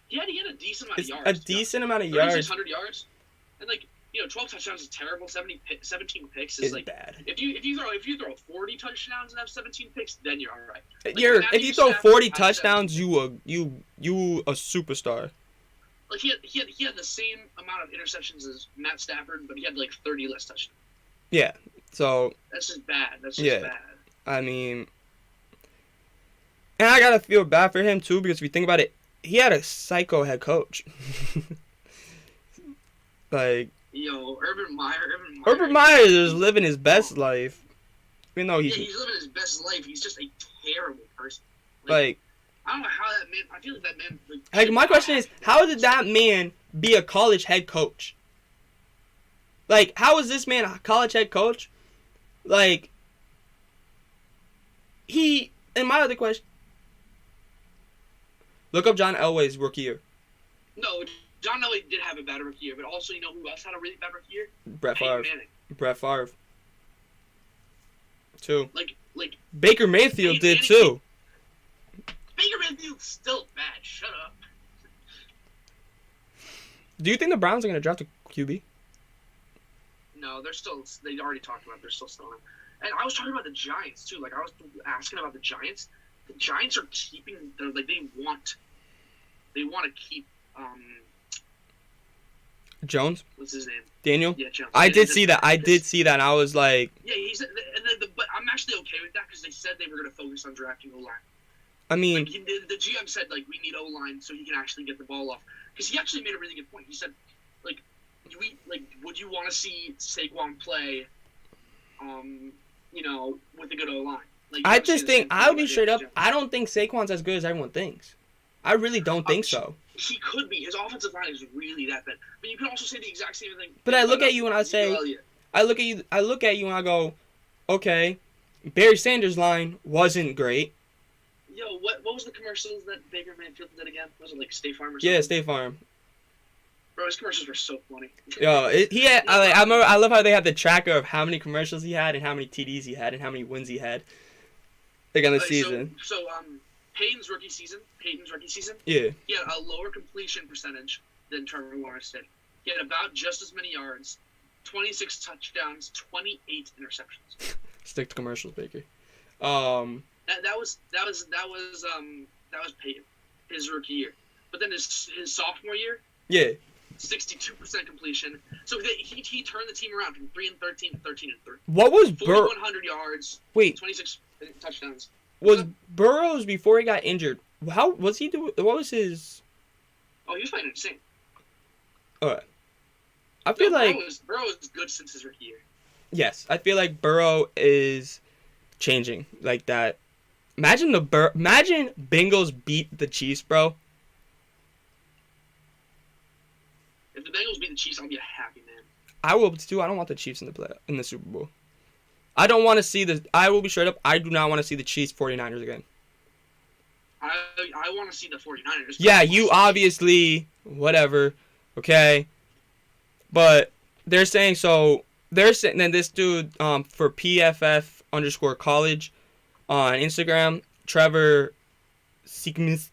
He had a decent amount of yards. A decent amount of yards. 3,600 yards. And, 12 touchdowns is terrible. 17 picks is like bad. If you throw 40 touchdowns and have 17 picks, then you're all right. If you throw 40 touchdowns, you a superstar. Like he had the same amount of interceptions as Matt Stafford, but he had 30 less touchdowns. Yeah. So that's just bad. That's just bad. I mean, and I gotta feel bad for him too, because if you think about it, he had a psycho head coach. Urban Meyer is living his best life. Even though he's living his best life. He's just a terrible person. I don't know how that man. I feel like that man. My question is, how did that man be a college head coach? How is this man a college head coach? And my other question. Look up John Elway's rookie year. No, John Elway did have a bad rookie year, but also you know who else had a really bad rookie year? Brett Favre. Brett Favre. Too. Like Baker Mayfield did too. Baker Mayfield's still bad. Shut up. Do you think the Browns are going to draft a QB? No, they already talked about it. They're still on. And I was talking about the Giants too. I was asking about the Giants. The Giants are keeping. They want to keep. Jones? What's his name? Daniel? Yeah, Jones. I did see that. And I was like... Yeah, but I'm actually okay with that because they said they were going to focus on drafting O-line. I mean... the GM said, we need O-line so he can actually get the ball off. Because he actually made a really good point. He said, would you want to see Saquon play, with a good O-line? I just think, I'll be straight up, I don't think Saquon's as good as everyone thinks. I really don't think so. He could be. His offensive line is really that bad. But you can also say the exact same thing. But I look at you and I say, I look at you and I go, okay, Barry Sanders' line wasn't great. Yo, what was the commercials that Baker Mayfield did again? Was it State Farm or something? Yeah, State Farm. Bro, his commercials were so funny. He had. I love how they had the tracker of how many commercials he had and how many TDs he had and how many wins he had. Like on the season. So Peyton's rookie season. Yeah. He had a lower completion percentage than Trevor Lawrence did. He had about just as many yards, 26 touchdowns, 28 interceptions. Stick to commercials, Baker. That was Peyton, his rookie year. But then his sophomore year, yeah, 62% completion. So he turned the team around from 3-13 to 13-3. What was 4,100 yards? Wait, 26 touchdowns. Was Burrows before he got injured? How was he doing? What was his? Oh, he was playing insane. Alright, I feel like Burrow is good since his rookie year. Yes, I feel like Burrow is changing like that. Imagine Bengals beat the Chiefs, bro. If the Bengals beat the Chiefs, I'll be a happy man. I will too. I don't want the Chiefs in the Super Bowl. I don't want to see the. I will be straight up. I do not want to see the Chiefs 49ers again. I want to see the 49ers. Yeah, you obviously whatever, okay, but they're saying so. They're saying that this dude for PFF_college on Instagram, Trevor Seekmus,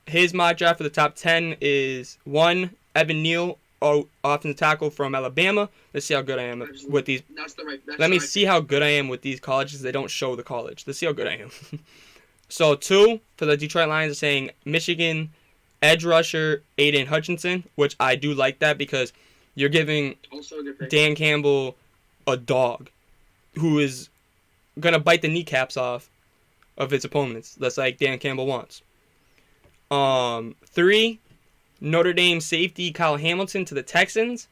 his mock draft for the top 10 is 1, Evan Neal, offensive tackle from Alabama. Let's see how good I am with these. Let me see how good I am with these colleges. They don't show the college. Let's see how good I am. So 2 for the Detroit Lions are saying Michigan edge rusher Aiden Hutchinson, which I do like that because you're giving Dan Campbell a dog who is gonna bite the kneecaps off of his opponents. That's like Dan Campbell wants. 3, Notre Dame safety Kyle Hamilton to the Texans.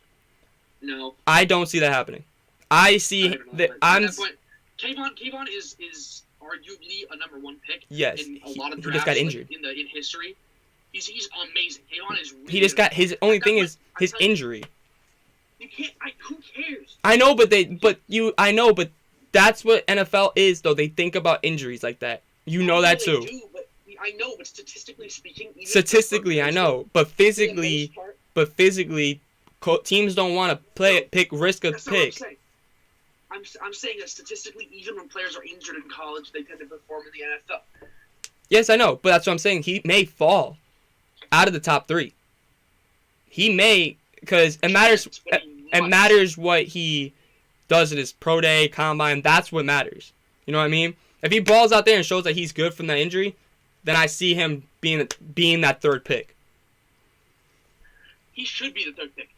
No, I don't see that happening. I see that I'm. Kayvon is arguably a number 1 pick. Yes, in a lot of drafts, he just got injured in history. He's amazing. Kayvon is. Really he just got his only thing is his injury. You can't. Who cares? I know, but that's what NFL is, though. They think about injuries like that. You know that too. I know, but statistically speaking, I know, but physically, teams don't want to pick risk of pick. I'm saying that statistically, even when players are injured in college, they tend to perform in the NFL. Yes, I know, but that's what I'm saying. He may fall out of the top 3. He may, because it matters. It matters what he does at his pro day, combine. That's what matters. You know what I mean? If he balls out there and shows that he's good from that injury, then I see him being that 3rd pick. He should be the 3rd pick.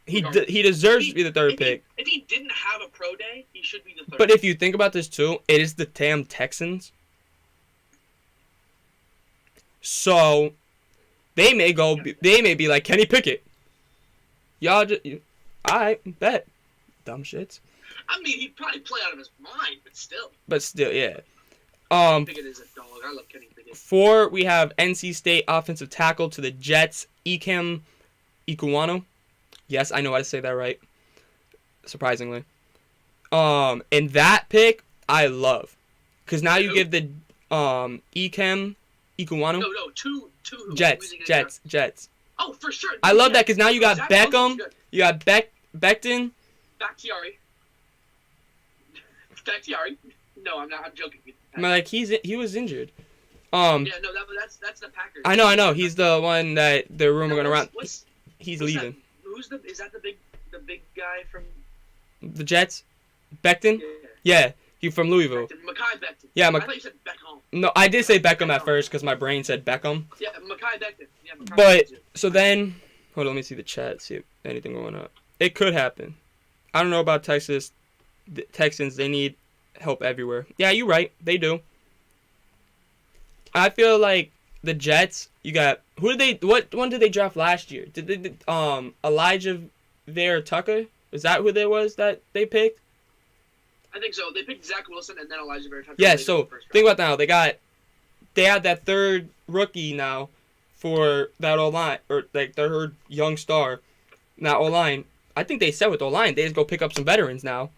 He deserves to be the 3rd pick. If he didn't have a pro day, he should be the 3rd. But if you think about this too, it is the damn Texans. So they may be like Kenny Pickett. Y'all just, I bet. Dumb shits. I mean, he'd probably play out of his mind, but still. Yeah. Pickett is a dog. I love Kenny Pickett. 4, we have NC State offensive tackle to the Jets, Ikem Ikuwano. Yes, I know how to say that right. Surprisingly. And that pick, I love. Because now you give the Ikem Ikuwano. No, 2. Jets. Oh, for sure. I love that because now you got Beckham. You got Becton. Bakhtiari. No, I'm not. I'm joking. Like he was injured. Yeah, no, that's the Packers. I know. He's the one that the rumor going around. He's leaving. Is that the big guy from the Jets? Becton? Yeah, he from Louisville. Mekhi Becton. Yeah, I thought you said Beckham. No, I did say Beckham at first because my brain said Beckham. Yeah, Mekhi Becton. Yeah, but so then, hold on, let me see the chat, see if anything going up. It could happen. I don't know about Texas. The Texans, they need help everywhere. Yeah, you're right. They do. I feel like the Jets, you got what one did they draft last year? Did they Elijah Vera Tucker? Is that who there was that they picked? I think so. They picked Zach Wilson and then Elijah Vera Tucker. Yeah, so think about that now. They had that 3rd rookie now for that O-line, or like their young star. Now O-line, I think they said with O-line, they just go pick up some veterans now.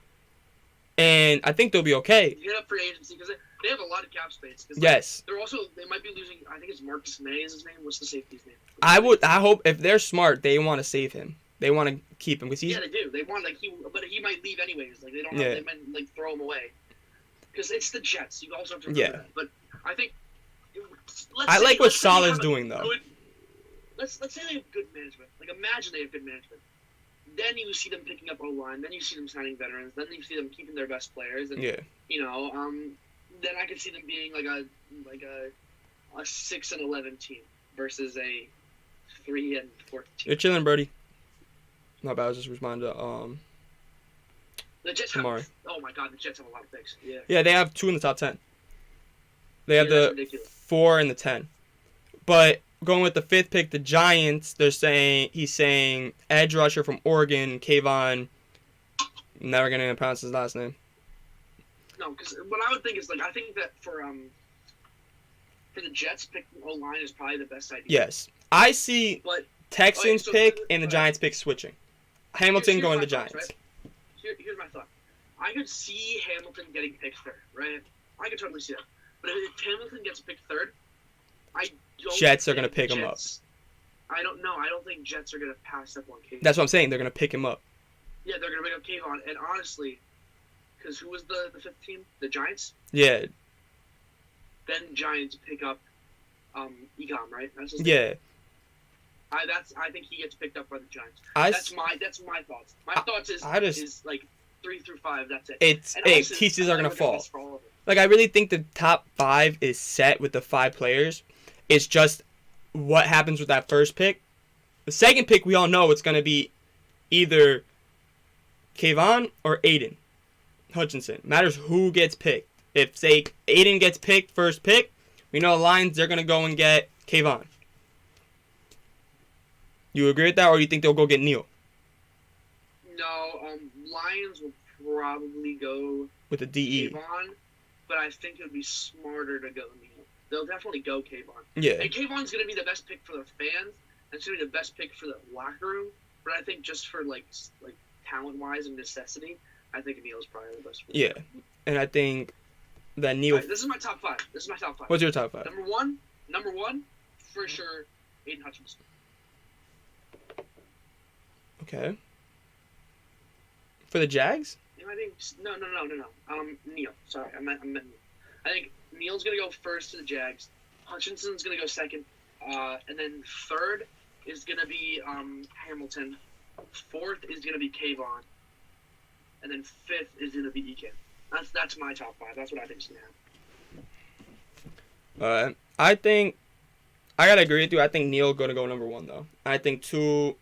And I think they'll be okay. You hit up free agency because They have a lot of cap space. Yes. They might be losing. I think it's Marcus May is his name. What's the safety's name? I hope if they're smart, they want to save him. They want to keep him because he's. Yeah, they do. They want but he might leave anyways. Like they don't. Yeah. They might like throw him away. Because it's the Jets. You also have to Yeah. that. But I think. I like what Salah's doing though. Let's say they have good management. Like imagine they have good management. Then you see them picking up O-line. Then you see them signing veterans. Then you see them keeping their best players. And then I could see them being like a 6-11 team versus a 3-14. You're chilling, Birdie. My bad. I was just responding to the Jets Kamari. have. Oh my God, the Jets have a lot of picks. Yeah. Yeah, they have 2 in the top 10. They have that's the ridiculous. 4 and the 10. But going with the 5th pick, the Giants, he's saying edge rusher from Oregon, Kayvon. Never gonna pronounce his last name. No, because what I would think is I think that for the Jets, picking O-line is probably the best idea. Yes, I see Texans pick and the Giants pick switching. Hamilton here's going to the thoughts, Giants. right? Here's my thought. I could see Hamilton getting picked third, right? I could totally see that. But if Hamilton gets picked third, I don't. Jets are gonna pick him up. I don't know. I don't think Jets are gonna pass up on Kayvon. That's what I'm saying. They're gonna pick him up. Yeah, they're gonna pick up Kayvon, and honestly, because who was the 5th team? The Giants. Yeah. Then Giants pick up Ecom, right? That's his name. Yeah. I think he gets picked up by the Giants. That's my thoughts. My thoughts is like 3 through 5. That's it. Pieces are gonna fall. Like I really think the top 5 is set with the 5 players. It's just what happens with that first pick. The second pick, we all know it's gonna be either Kayvon or Aiden Hutchinson. Matters who gets picked. If say Aiden gets picked first pick, we know the Lions they're gonna go and get Kayvon. You agree with that, or you think they'll go get Neal? No, Lions will probably go with the DE. Kayvon, but I think it would be smarter to go Neal. They'll definitely go Kayvon. Yeah. And Kayvon's going to be the best pick for the fans, and it's going to be the best pick for the locker room. But I think just for like talent-wise and necessity, I think Neal's probably the best. Yeah, and I think that Neal. Right, this is my top 5. What's your top 5? Number one, for sure, Aiden Hutchinson. Okay. For the Jags? I think no. Neal. Sorry, I meant Neal. I think Neal's gonna go first to the Jags. Hutchinson's gonna go second, and then third is gonna be Hamilton. 4th is gonna be Kayvon, and then 5th is gonna be Ekan. That's my top 5. That's what I think's gonna happen. I think I gotta agree with you. I think Neal gonna go number 1 though. I think 2,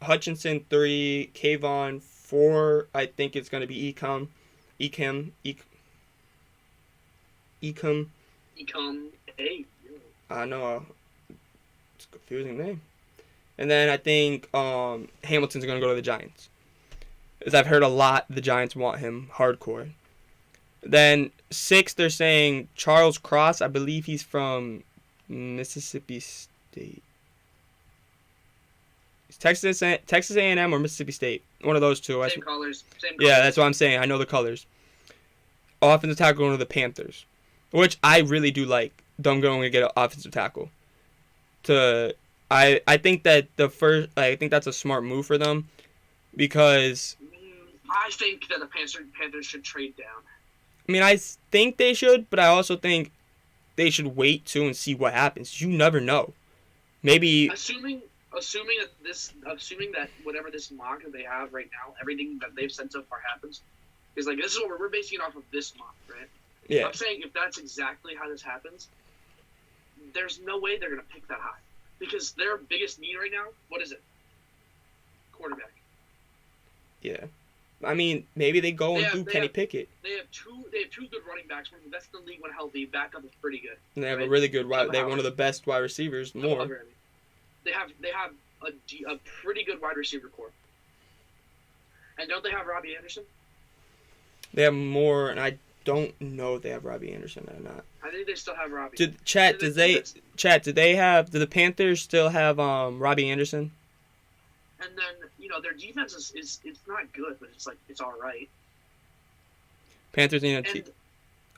Hutchinson, 3, Kayvon, 4. I think it's gonna be Ecom. Hey. I know. It's a confusing name. And then I think Hamilton's going to go to the Giants. As I've heard a lot, the Giants want him hardcore. Then 6, they're saying Charles Cross. I believe he's from Mississippi State. It's Texas A&M or Mississippi State. One of those two. Same colors. Yeah, that's what I'm saying. I know the colors. Offensive tackle going to the Panthers, which I really do like. Them going to get an offensive tackle. I think that I think that's a smart move for them, because I think that the Panthers should trade down. I mean, I think they should, but I also think they should wait too and see what happens. You never know. Maybe assuming that whatever this mock that they have right now, everything that they've said so far happens, is like this is what we're basing it off of this mock, right? Yeah. I'm saying if that's exactly how this happens, there's no way they're gonna pick that high, because their biggest need right now, what is it? Quarterback. Yeah. I mean, maybe they go and do Kenny Pickett. They have two good running backs. One of the best in the league when healthy. Backup is pretty good. And they have a really good wide. They have one of the best wide receivers. More. They have a pretty good wide receiver core. And don't they have Robbie Anderson? They have more, and I don't know if they have Robbie Anderson or not. I think they still have Robbie. Do the Panthers still have Robbie Anderson? And then, their defense is it's not good, but it's all right. Panthers need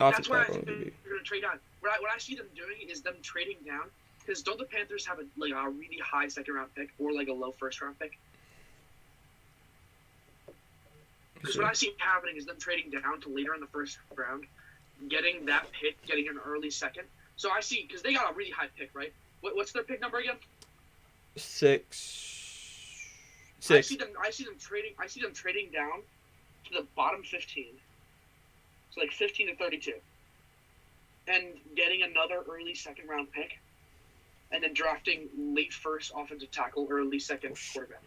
Offensive That's why I tackle think on they're DB. going to trade down. What I see them doing is them trading down. Because don't the Panthers have a really high second-round pick or like a low first-round pick? Because what I see happening is them trading down to later in the first round, getting that pick, getting an early second. So I see, because they got a really high pick, right? What's their pick number again? 6. I see them trading down to the bottom 15. So like 15 to 32. And getting another early second round pick. And then drafting late first offensive tackle, early second quarterback.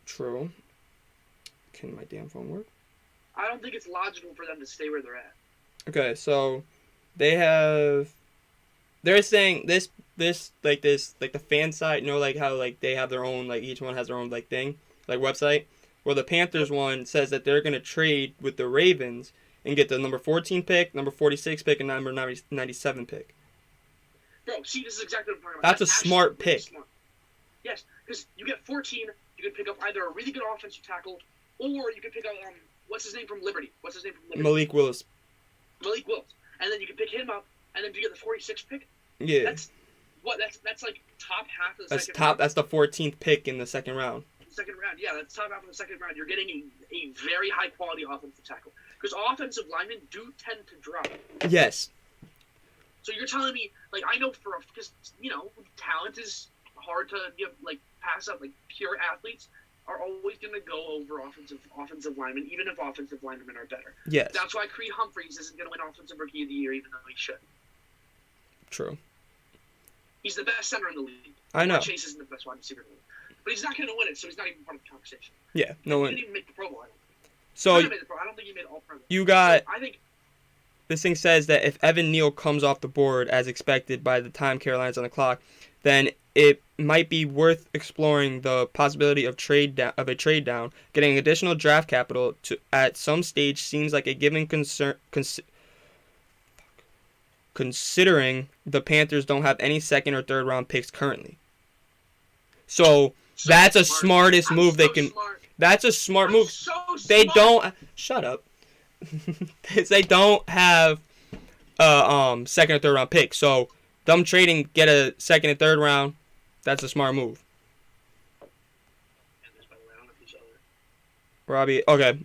True. Can my damn phone work? I don't think it's logical for them to stay where they're at. Okay, so they're saying this like the fan site, like how like they have their own, like each one has their own like thing, like website. Well, the Panthers one says that they're gonna trade with the Ravens and get the number 14 pick, number 46 pick, and number 97 pick. Bro, see, this is exactly what I'm talking That's about. a smart pick. Smart. Yes, because you get 14, you can pick up either a really good offensive tackle, or you can pick up what's his name from Liberty? Malik Willis. Malik Willis, and then you can pick him up, and then you get the 46th pick. Yeah. That's like top half of the That's second top. round. That's the 14th pick in the second round. Second round, yeah, that's top half of the second round. You're getting a very high quality offensive tackle because offensive linemen do tend to drop. Yes. So you're telling me, like, I know because talent is hard to pass up. Like pure athletes are always going to go over offensive linemen, even if offensive linemen are better. Yes. That's why Creed Humphreys isn't going to win Offensive Rookie of the Year, even though he should. True. He's the best center in the league. I know. Chase isn't the best wide receiver in the league. But he's not going to win it, so he's not even part of the conversation. Yeah, no one. He didn't even make the Pro Bowl. So I don't think he made All-Pro. you got. I think this thing says that if Evan Neal comes off the board as expected by the time Carolina's on the clock, then it might be worth exploring the possibility of a trade down. Getting additional draft capital to at some stage seems like a given considering the Panthers don't have any second or third round picks currently. So that's a smartest move they can. That's a smart move. They don't. Shut up. They don't have second or third round pick. So them trading, get a second and third round. That's a smart move. Robbie, okay,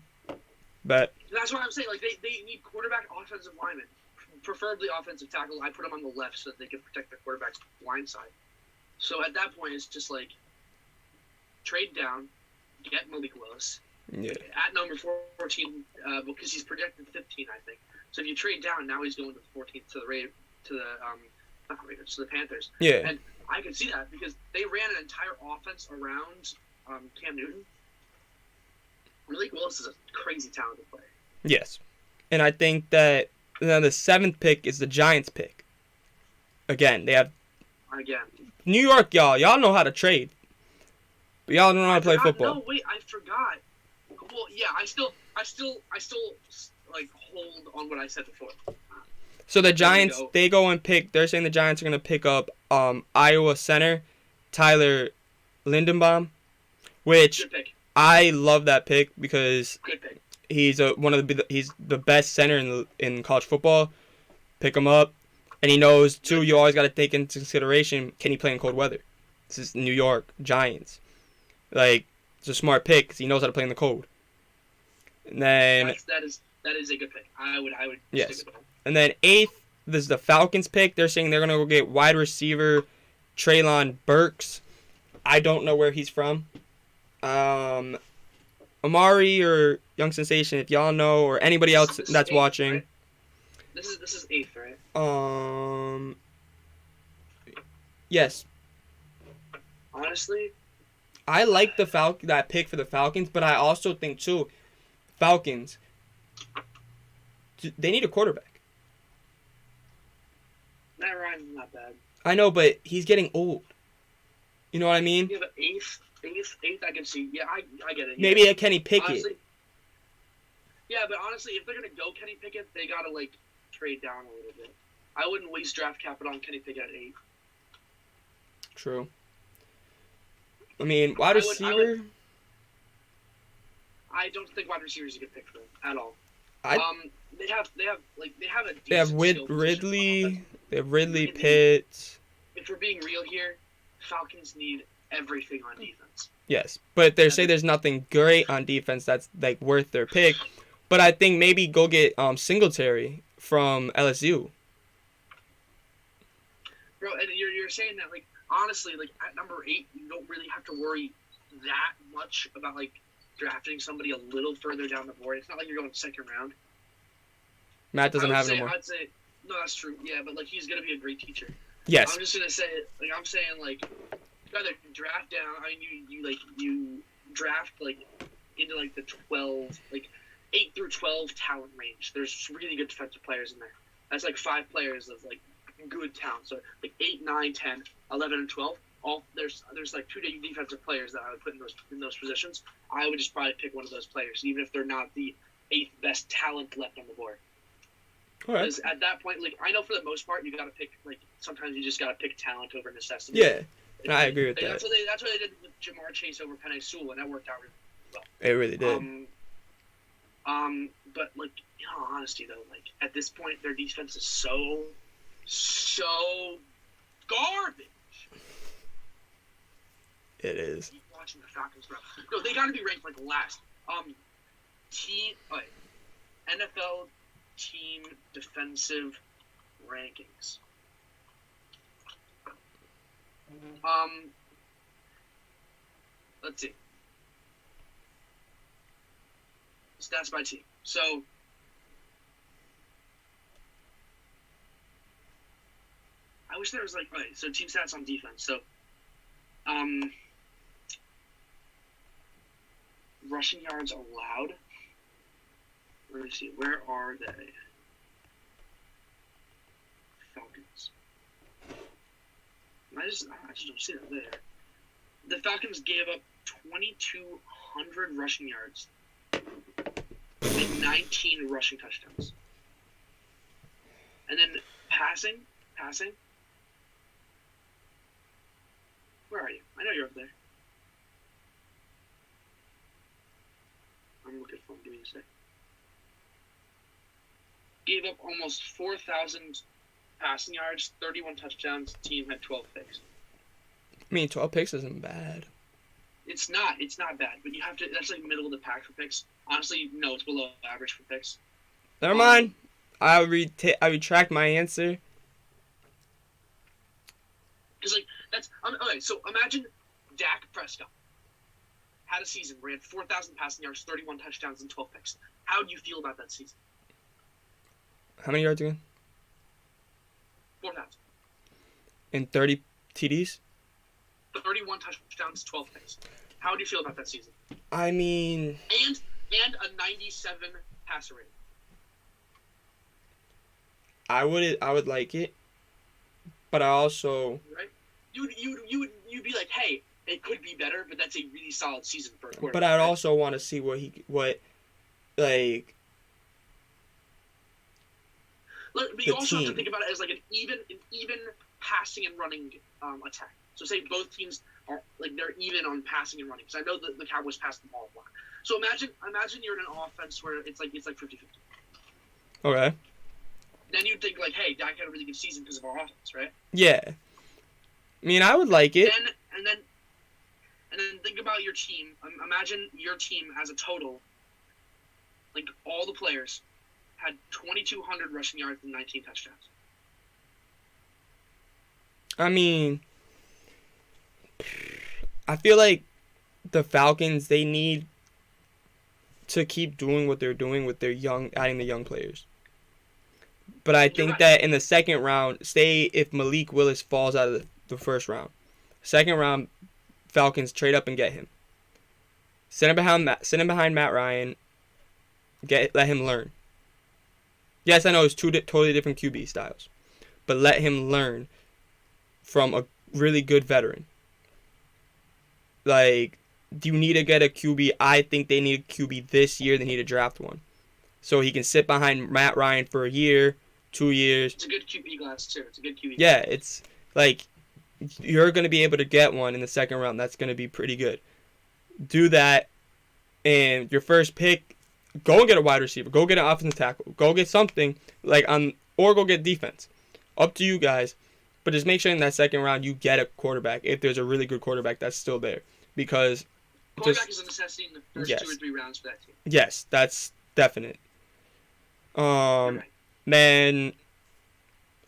bet. That's what I'm saying. Like they need quarterback, offensive linemen, preferably offensive tackle. I put them on the left so that they can protect the quarterback's blind side. So at that point, it's just like trade down, get Malik Willis. Yeah. At number 14, because he's projected 15, I think. So if you trade down, now he's going to the 14th to the Panthers. Yeah. And I can see that because they ran an entire offense around Cam Newton. Malik Willis is a crazy talented player. Yes. And I think that then the 7th pick is the Giants pick. Again, they have New York, y'all. Y'all know how to trade. But y'all don't know how to play football. No, wait, I forgot. Well, yeah, I still like hold on what I said before. So the Giants, they go and pick. They're saying the Giants are going to pick up Iowa center Tyler Lindenbaum, which I love that pick because he's he's the best center in college football. Pick him up, and he knows too. You always got to take into consideration: can he play in cold weather? This is New York Giants. Like, it's a smart pick because he knows how to play in the cold. And then that is a good pick. I would yes. stick with him. And then 8th, this is the Falcons pick. They're saying they're gonna go get wide receiver Treylon Burks. I don't know where he's from. Amari or Young Sensation, if y'all know, or anybody else that's 8th, watching. Right? This is 8th, right? Yes. Honestly, I like that pick for the Falcons, but I also think too, Falcons, they need a quarterback. Matt Ryan's not bad. I know, but he's getting old. You know what I mean? Yeah, but 8th, I can see. Yeah, I get it. Maybe a Kenny Pickett. Honestly, yeah, but honestly, if they're gonna go Kenny Pickett, they gotta trade down a little bit. I wouldn't waste draft capital on Kenny Pickett at 8. True. I mean, wide receiver. I don't think wide receiver is a good pick for them at all. I they have a they have decent skill position on Ridley. offense. They have Ridley, Really, Pitts. if we're being real here, Falcons need everything on defense. Yes, but they say there's nothing great on defense that's like worth their pick. But I think maybe go get Singletary from LSU. Bro, and you're saying that, like, honestly, like, at number 8, you don't really have to worry that much about, like, drafting somebody a little further down the board. It's not like you're going second round. Matt doesn't have no more. I'd say, no, that's true. Yeah, but, like, he's going to be a great teacher. Yes. I'm just going to say, like, I'm saying, like, rather draft down. I mean, you draft, like, into, like, the 12, like, 8 through 12 talent range. There's really good defensive players in there. That's, like, 5 players of, like, good talent. So, like, 8, 9, 10, 11, and 12. There's like 2 defensive players that I would put in those positions. I would just probably pick one of those players, even if they're not the 8th best talent left on the board. Because at that point, like, I know for the most part, you got to pick, like, sometimes you just got to pick talent over necessity. Yeah, and I agree with that. That's what they did with Jamar Chase over Penei Sewell, and that worked out really well. It really did. But, like, in all honesty, though, like, at this point, their defense is so garbage. It is. Keep watching the Falcons, bro. No, they got to be ranked, like, last. NFL team defensive rankings. Let's see. Stats by team. So, I wish there was, like, okay, so team stats on defense. So, rushing yards allowed. Let me see. Where are they? Falcons. I just don't see that there. The Falcons gave up 2,200 rushing yards and 19 rushing touchdowns. And then passing. Where are you? I know you're up there. I'm looking for him. Give me a sec. Gave up almost 4,000 passing yards, 31 touchdowns. Team had 12 picks. I mean, 12 picks isn't bad. It's not bad, but you have to. That's like middle of the pack for picks. Honestly, no, it's below average for picks. Never mind. I retract my answer. Because, like, that's okay. So imagine Dak Prescott had a season where he had 4,000 passing yards, 31 touchdowns, and 12 picks. How do you feel about that season? How many yards again? 4,000. And 30 TDs? 31 touchdowns, 12 picks. How do you feel about that season? I mean... And a 97 passer rating. I would like it, but I also... Right? You'd be like, hey, it could be better, but that's a really solid season for a quarterback. But I'd also want to see But you also have to think about it as like an even passing and running attack. So say both teams are like they're even on passing and running. Because I know the Cowboys pass the ball a lot. So imagine you're in an offense where it's like 50-50. Okay. Then you'd think like, hey, Dak had a really good season because of our offense, right? Yeah. I mean, I would like it. And then think about your team. Imagine your team as a total. Like all the players had 2,200 rushing yards and 19 touchdowns. I mean, I feel like the Falcons, they need to keep doing what they're doing with their adding the young players. But I think that in the second round, say if Malik Willis falls out of the first round, second round, Falcons trade up and get him. Send him behind Matt Ryan. Let him learn. Yes, I know it's two totally different QB styles, but let him learn from a really good veteran. Like, do you need to get a QB? I think they need a QB this year. They need to draft one, so he can sit behind Matt Ryan for a year, 2 years. It's a good QB class too. It's a good QB. Yeah, it's like you're going to be able to get one in the second round. That's going to be pretty good. Do that, and your first pick, go and get a wide receiver. Go get an offensive tackle. Go get something or go get defense. Up to you guys. But just make sure in that second round you get a quarterback if there's a really good quarterback that's still there. Because quarterback is a necessity in the first 2 or 3 rounds for that team. Yes, that's definite. Right. Then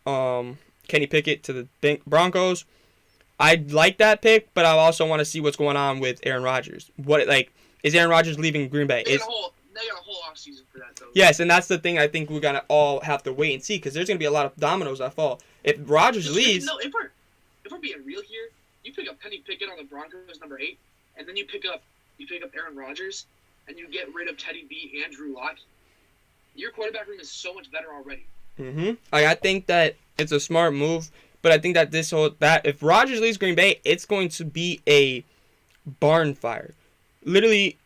Kenny Pickett to the Broncos. I like that pick, but I also want to see what's going on with Aaron Rodgers. Is Aaron Rodgers leaving Green Bay? They got a whole offseason for that, though. Yes, and that's the thing I think we're going to all have to wait and see, because there's going to be a lot of dominoes that fall. If Rodgers leaves... No, if we're being real here, you pick up Kenny Pickett on the Broncos, number 8, and then you pick up Aaron Rodgers, and you get rid of Teddy B and Drew Lock. Your quarterback room is so much better already. I think that it's a smart move, but I think that if Rodgers leaves Green Bay, it's going to be a barn fire. Literally,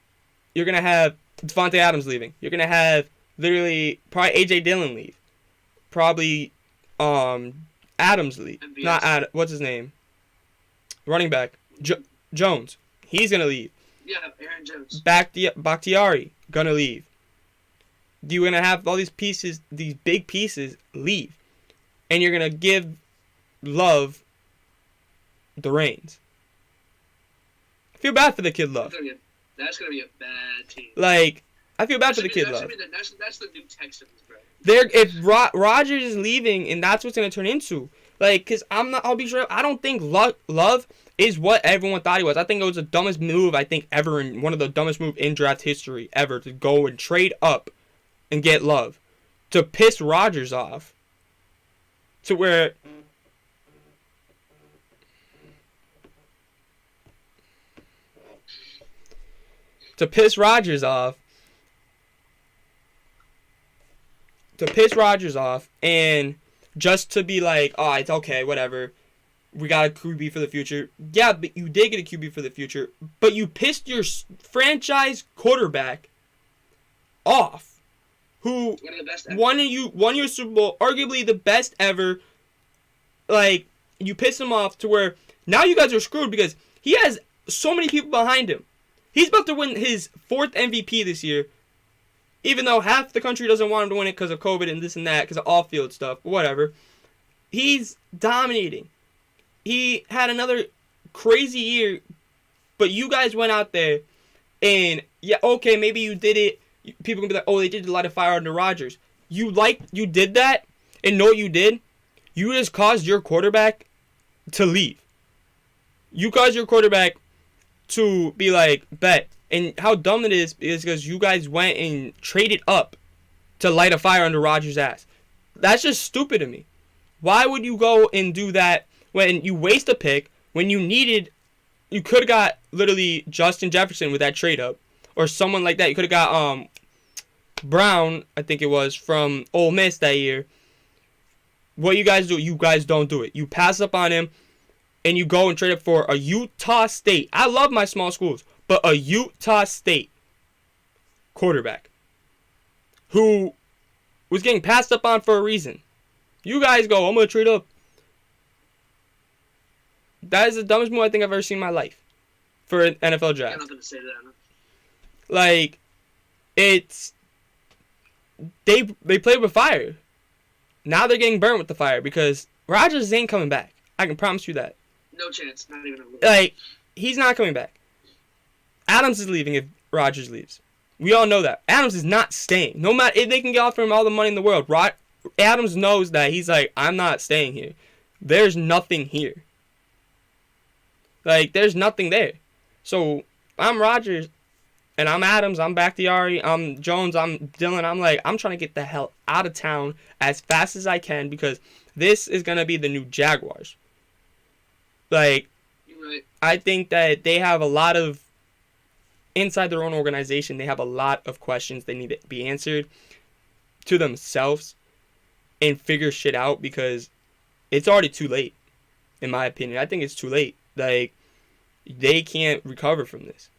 you're going to have Devontae Adams leaving. You're going to have literally probably A.J. Dillon leave. Probably Adams leave. MVS. Not Adam. What's his name? Running back. Jones. He's going to leave. Yeah, Aaron Jones. Bakhtiari. Going to leave. You're going to have all these pieces, these big pieces, leave. And you're going to give Love the reins. I feel bad for the kid Love. That's going to be a bad team. I feel bad for the kid Love. That's the new Texans, bro. If Rodgers is leaving, and that's what's going to turn into. Because I'll be sure, I don't think Love is what everyone thought he was. I think it was the dumbest move, ever, in one of the dumbest moves in draft history ever, to go and trade up and get Love. To piss Rodgers off. To where... To piss Rodgers off, and just to be like, oh, it's okay, whatever. We got a QB for the future. Yeah, but you did get a QB for the future, but you pissed your franchise quarterback off, who won your Super Bowl, arguably the best ever. You pissed him off to where now you guys are screwed because he has so many people behind him. He's about to win his 4th MVP this year, even though half the country doesn't want him to win it because of COVID and this and that, because of off-field stuff, whatever. He's dominating. He had another crazy year, but you guys went out there and, yeah, okay, maybe you did it. People can be like, oh, they did light a fire under Rodgers. You did that, and know what you did? You just caused your quarterback to leave. You caused your quarterback to be like, bet. And how dumb it is because you guys went and traded up to light a fire under Rodgers' ass. That's just stupid to me. Why would you go and do that when you waste a pick, when you could have got literally Justin Jefferson with that trade up, or someone like that. You could have got Brown, I think it was, from Ole Miss that year. What you guys do, you guys don't do it. You pass up on him, and you go and trade up for a Utah State. I love my small schools, but a Utah State quarterback who was getting passed up on for a reason. You guys go, I'm going to trade up. That is the dumbest move I think I've ever seen in my life for an NFL draft. I'm not going to say that. They played with fire. Now they're getting burnt with the fire because Rodgers ain't coming back. I can promise you that. No chance. Not even a little. He's not coming back. Adams is leaving if Rodgers leaves. We all know that. Adams is not staying. No matter if they can offer him all the money in the world. Adams knows that he's like, I'm not staying here. There's nothing here. There's nothing there. So, I'm Rodgers, and I'm Adams, I'm Bakhtiari, I'm Jones, I'm Dillon. I'm trying to get the hell out of town as fast as I can because this is going to be the new Jaguars. You're right. I think that they have a lot of, inside their own organization, they have a lot of questions they need to be answered to themselves and figure shit out because it's already too late, in my opinion. I think it's too late. They can't recover from this.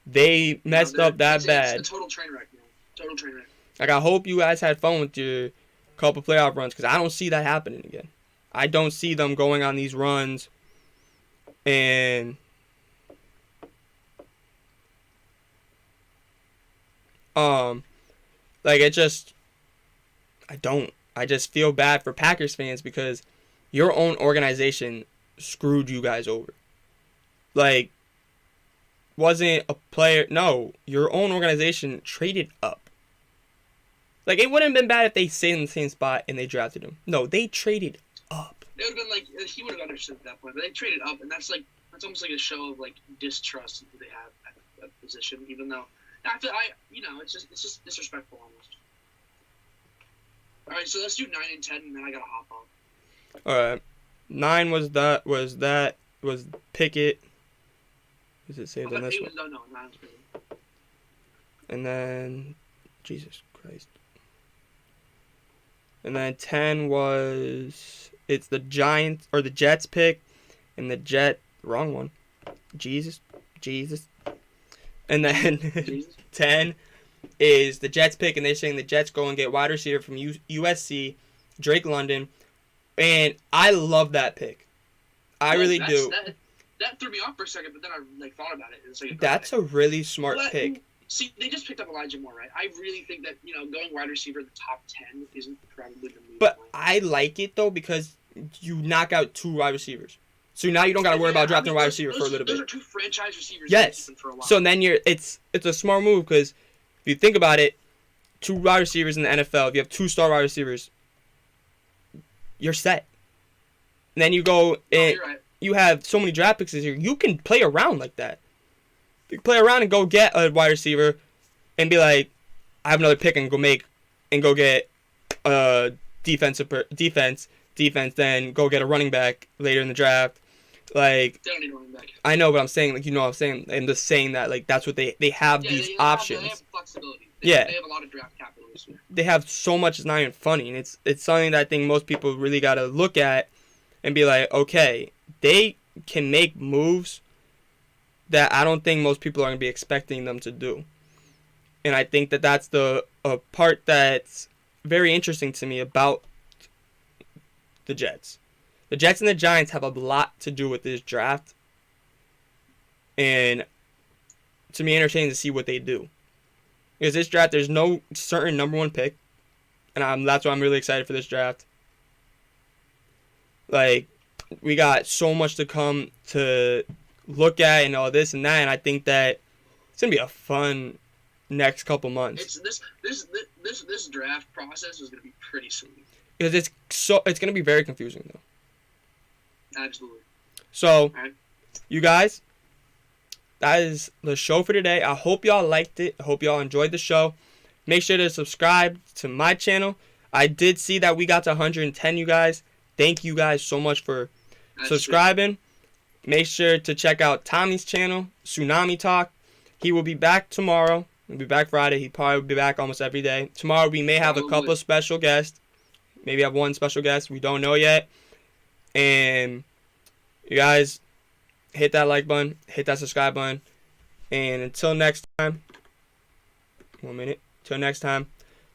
They messed up that bad. It's a total train wreck, man. Total train wreck. I hope you guys had fun with your couple playoff runs because I don't see that happening again. I don't see them going on these runs and Like, I just feel bad for Packers fans because your own organization screwed you guys over. Like, wasn't a player. No, your own organization traded up. Like, it wouldn't have been bad if they stayed in the same spot and they drafted him. No, they traded up. They would have been like, he would have understood at that point. But they traded up, and that's almost like a show of like distrust that they have at that position. Even though it's just disrespectful almost. All right, so let's do 9 and 10, and then I gotta hop on. All right, 9 was Pickett. Is it saved on this one? No, 9 was Pickett. And then, Jesus Christ. And then 10 was, it's the Giants or the Jets pick, and the wrong one. Jesus. And then 10 is the Jets pick, and they're saying the Jets go and get wide receiver from USC, Drake London, and I love that pick. I really do. That threw me off for a second, but then I thought about it. It's like that's a really smart pick. See, they just picked up Elijah Moore, right? I really think that going wide receiver in the top 10 isn't probably the move. But I like it though because you knock out 2 wide receivers. So now you don't got to worry about drafting a wide receiver for a little bit. Those are 2 franchise receivers. Yes. For a while. So then it's a smart move because if you think about it, 2 wide receivers in the NFL, if you have 2-star wide receivers, you're set. And then you go and you have so many draft picks this year. You can play around like that. You can play around and go get a wide receiver and be like, I have another pick and go get defense, then go get a running back later in the draft. Like, they don't need a running back. I know, but I'm saying, like, you know what I'm saying? I'm just saying that, like, that's what they have these options. They have flexibility. They have a lot of draft capital this year. They have so much, it's not even funny. And it's something that I think most people really got to look at and be like, okay, they can make moves that I don't think most people are going to be expecting them to do. And I think that that's the part that's very interesting to me about the Jets. The Jets and the Giants have a lot to do with this draft. And to me, entertaining to see what they do. Because this draft, there's no certain number 1 pick. And that's why I'm really excited for this draft. Like, we got so much to come to look at and all this and that. And I think that it's going to be a fun next couple months. This draft process is going to be pretty sweet. Because it's going to be very confusing, though. Absolutely. So, you guys, that is the show for today. I hope y'all liked it. I hope y'all enjoyed the show. Make sure to subscribe to my channel. I did see that we got to 110, you guys. Thank you guys so much for subscribing. Make sure to check out Tommy's channel, Tsunami Talk. He will be back tomorrow. He'll be back Friday. He'll probably be back almost every day. Tomorrow we may have a couple of special guests. Maybe have 1 special guest. We don't know yet. And you guys, hit that like button. Hit that subscribe button. And until next time. 1 minute. Until next time.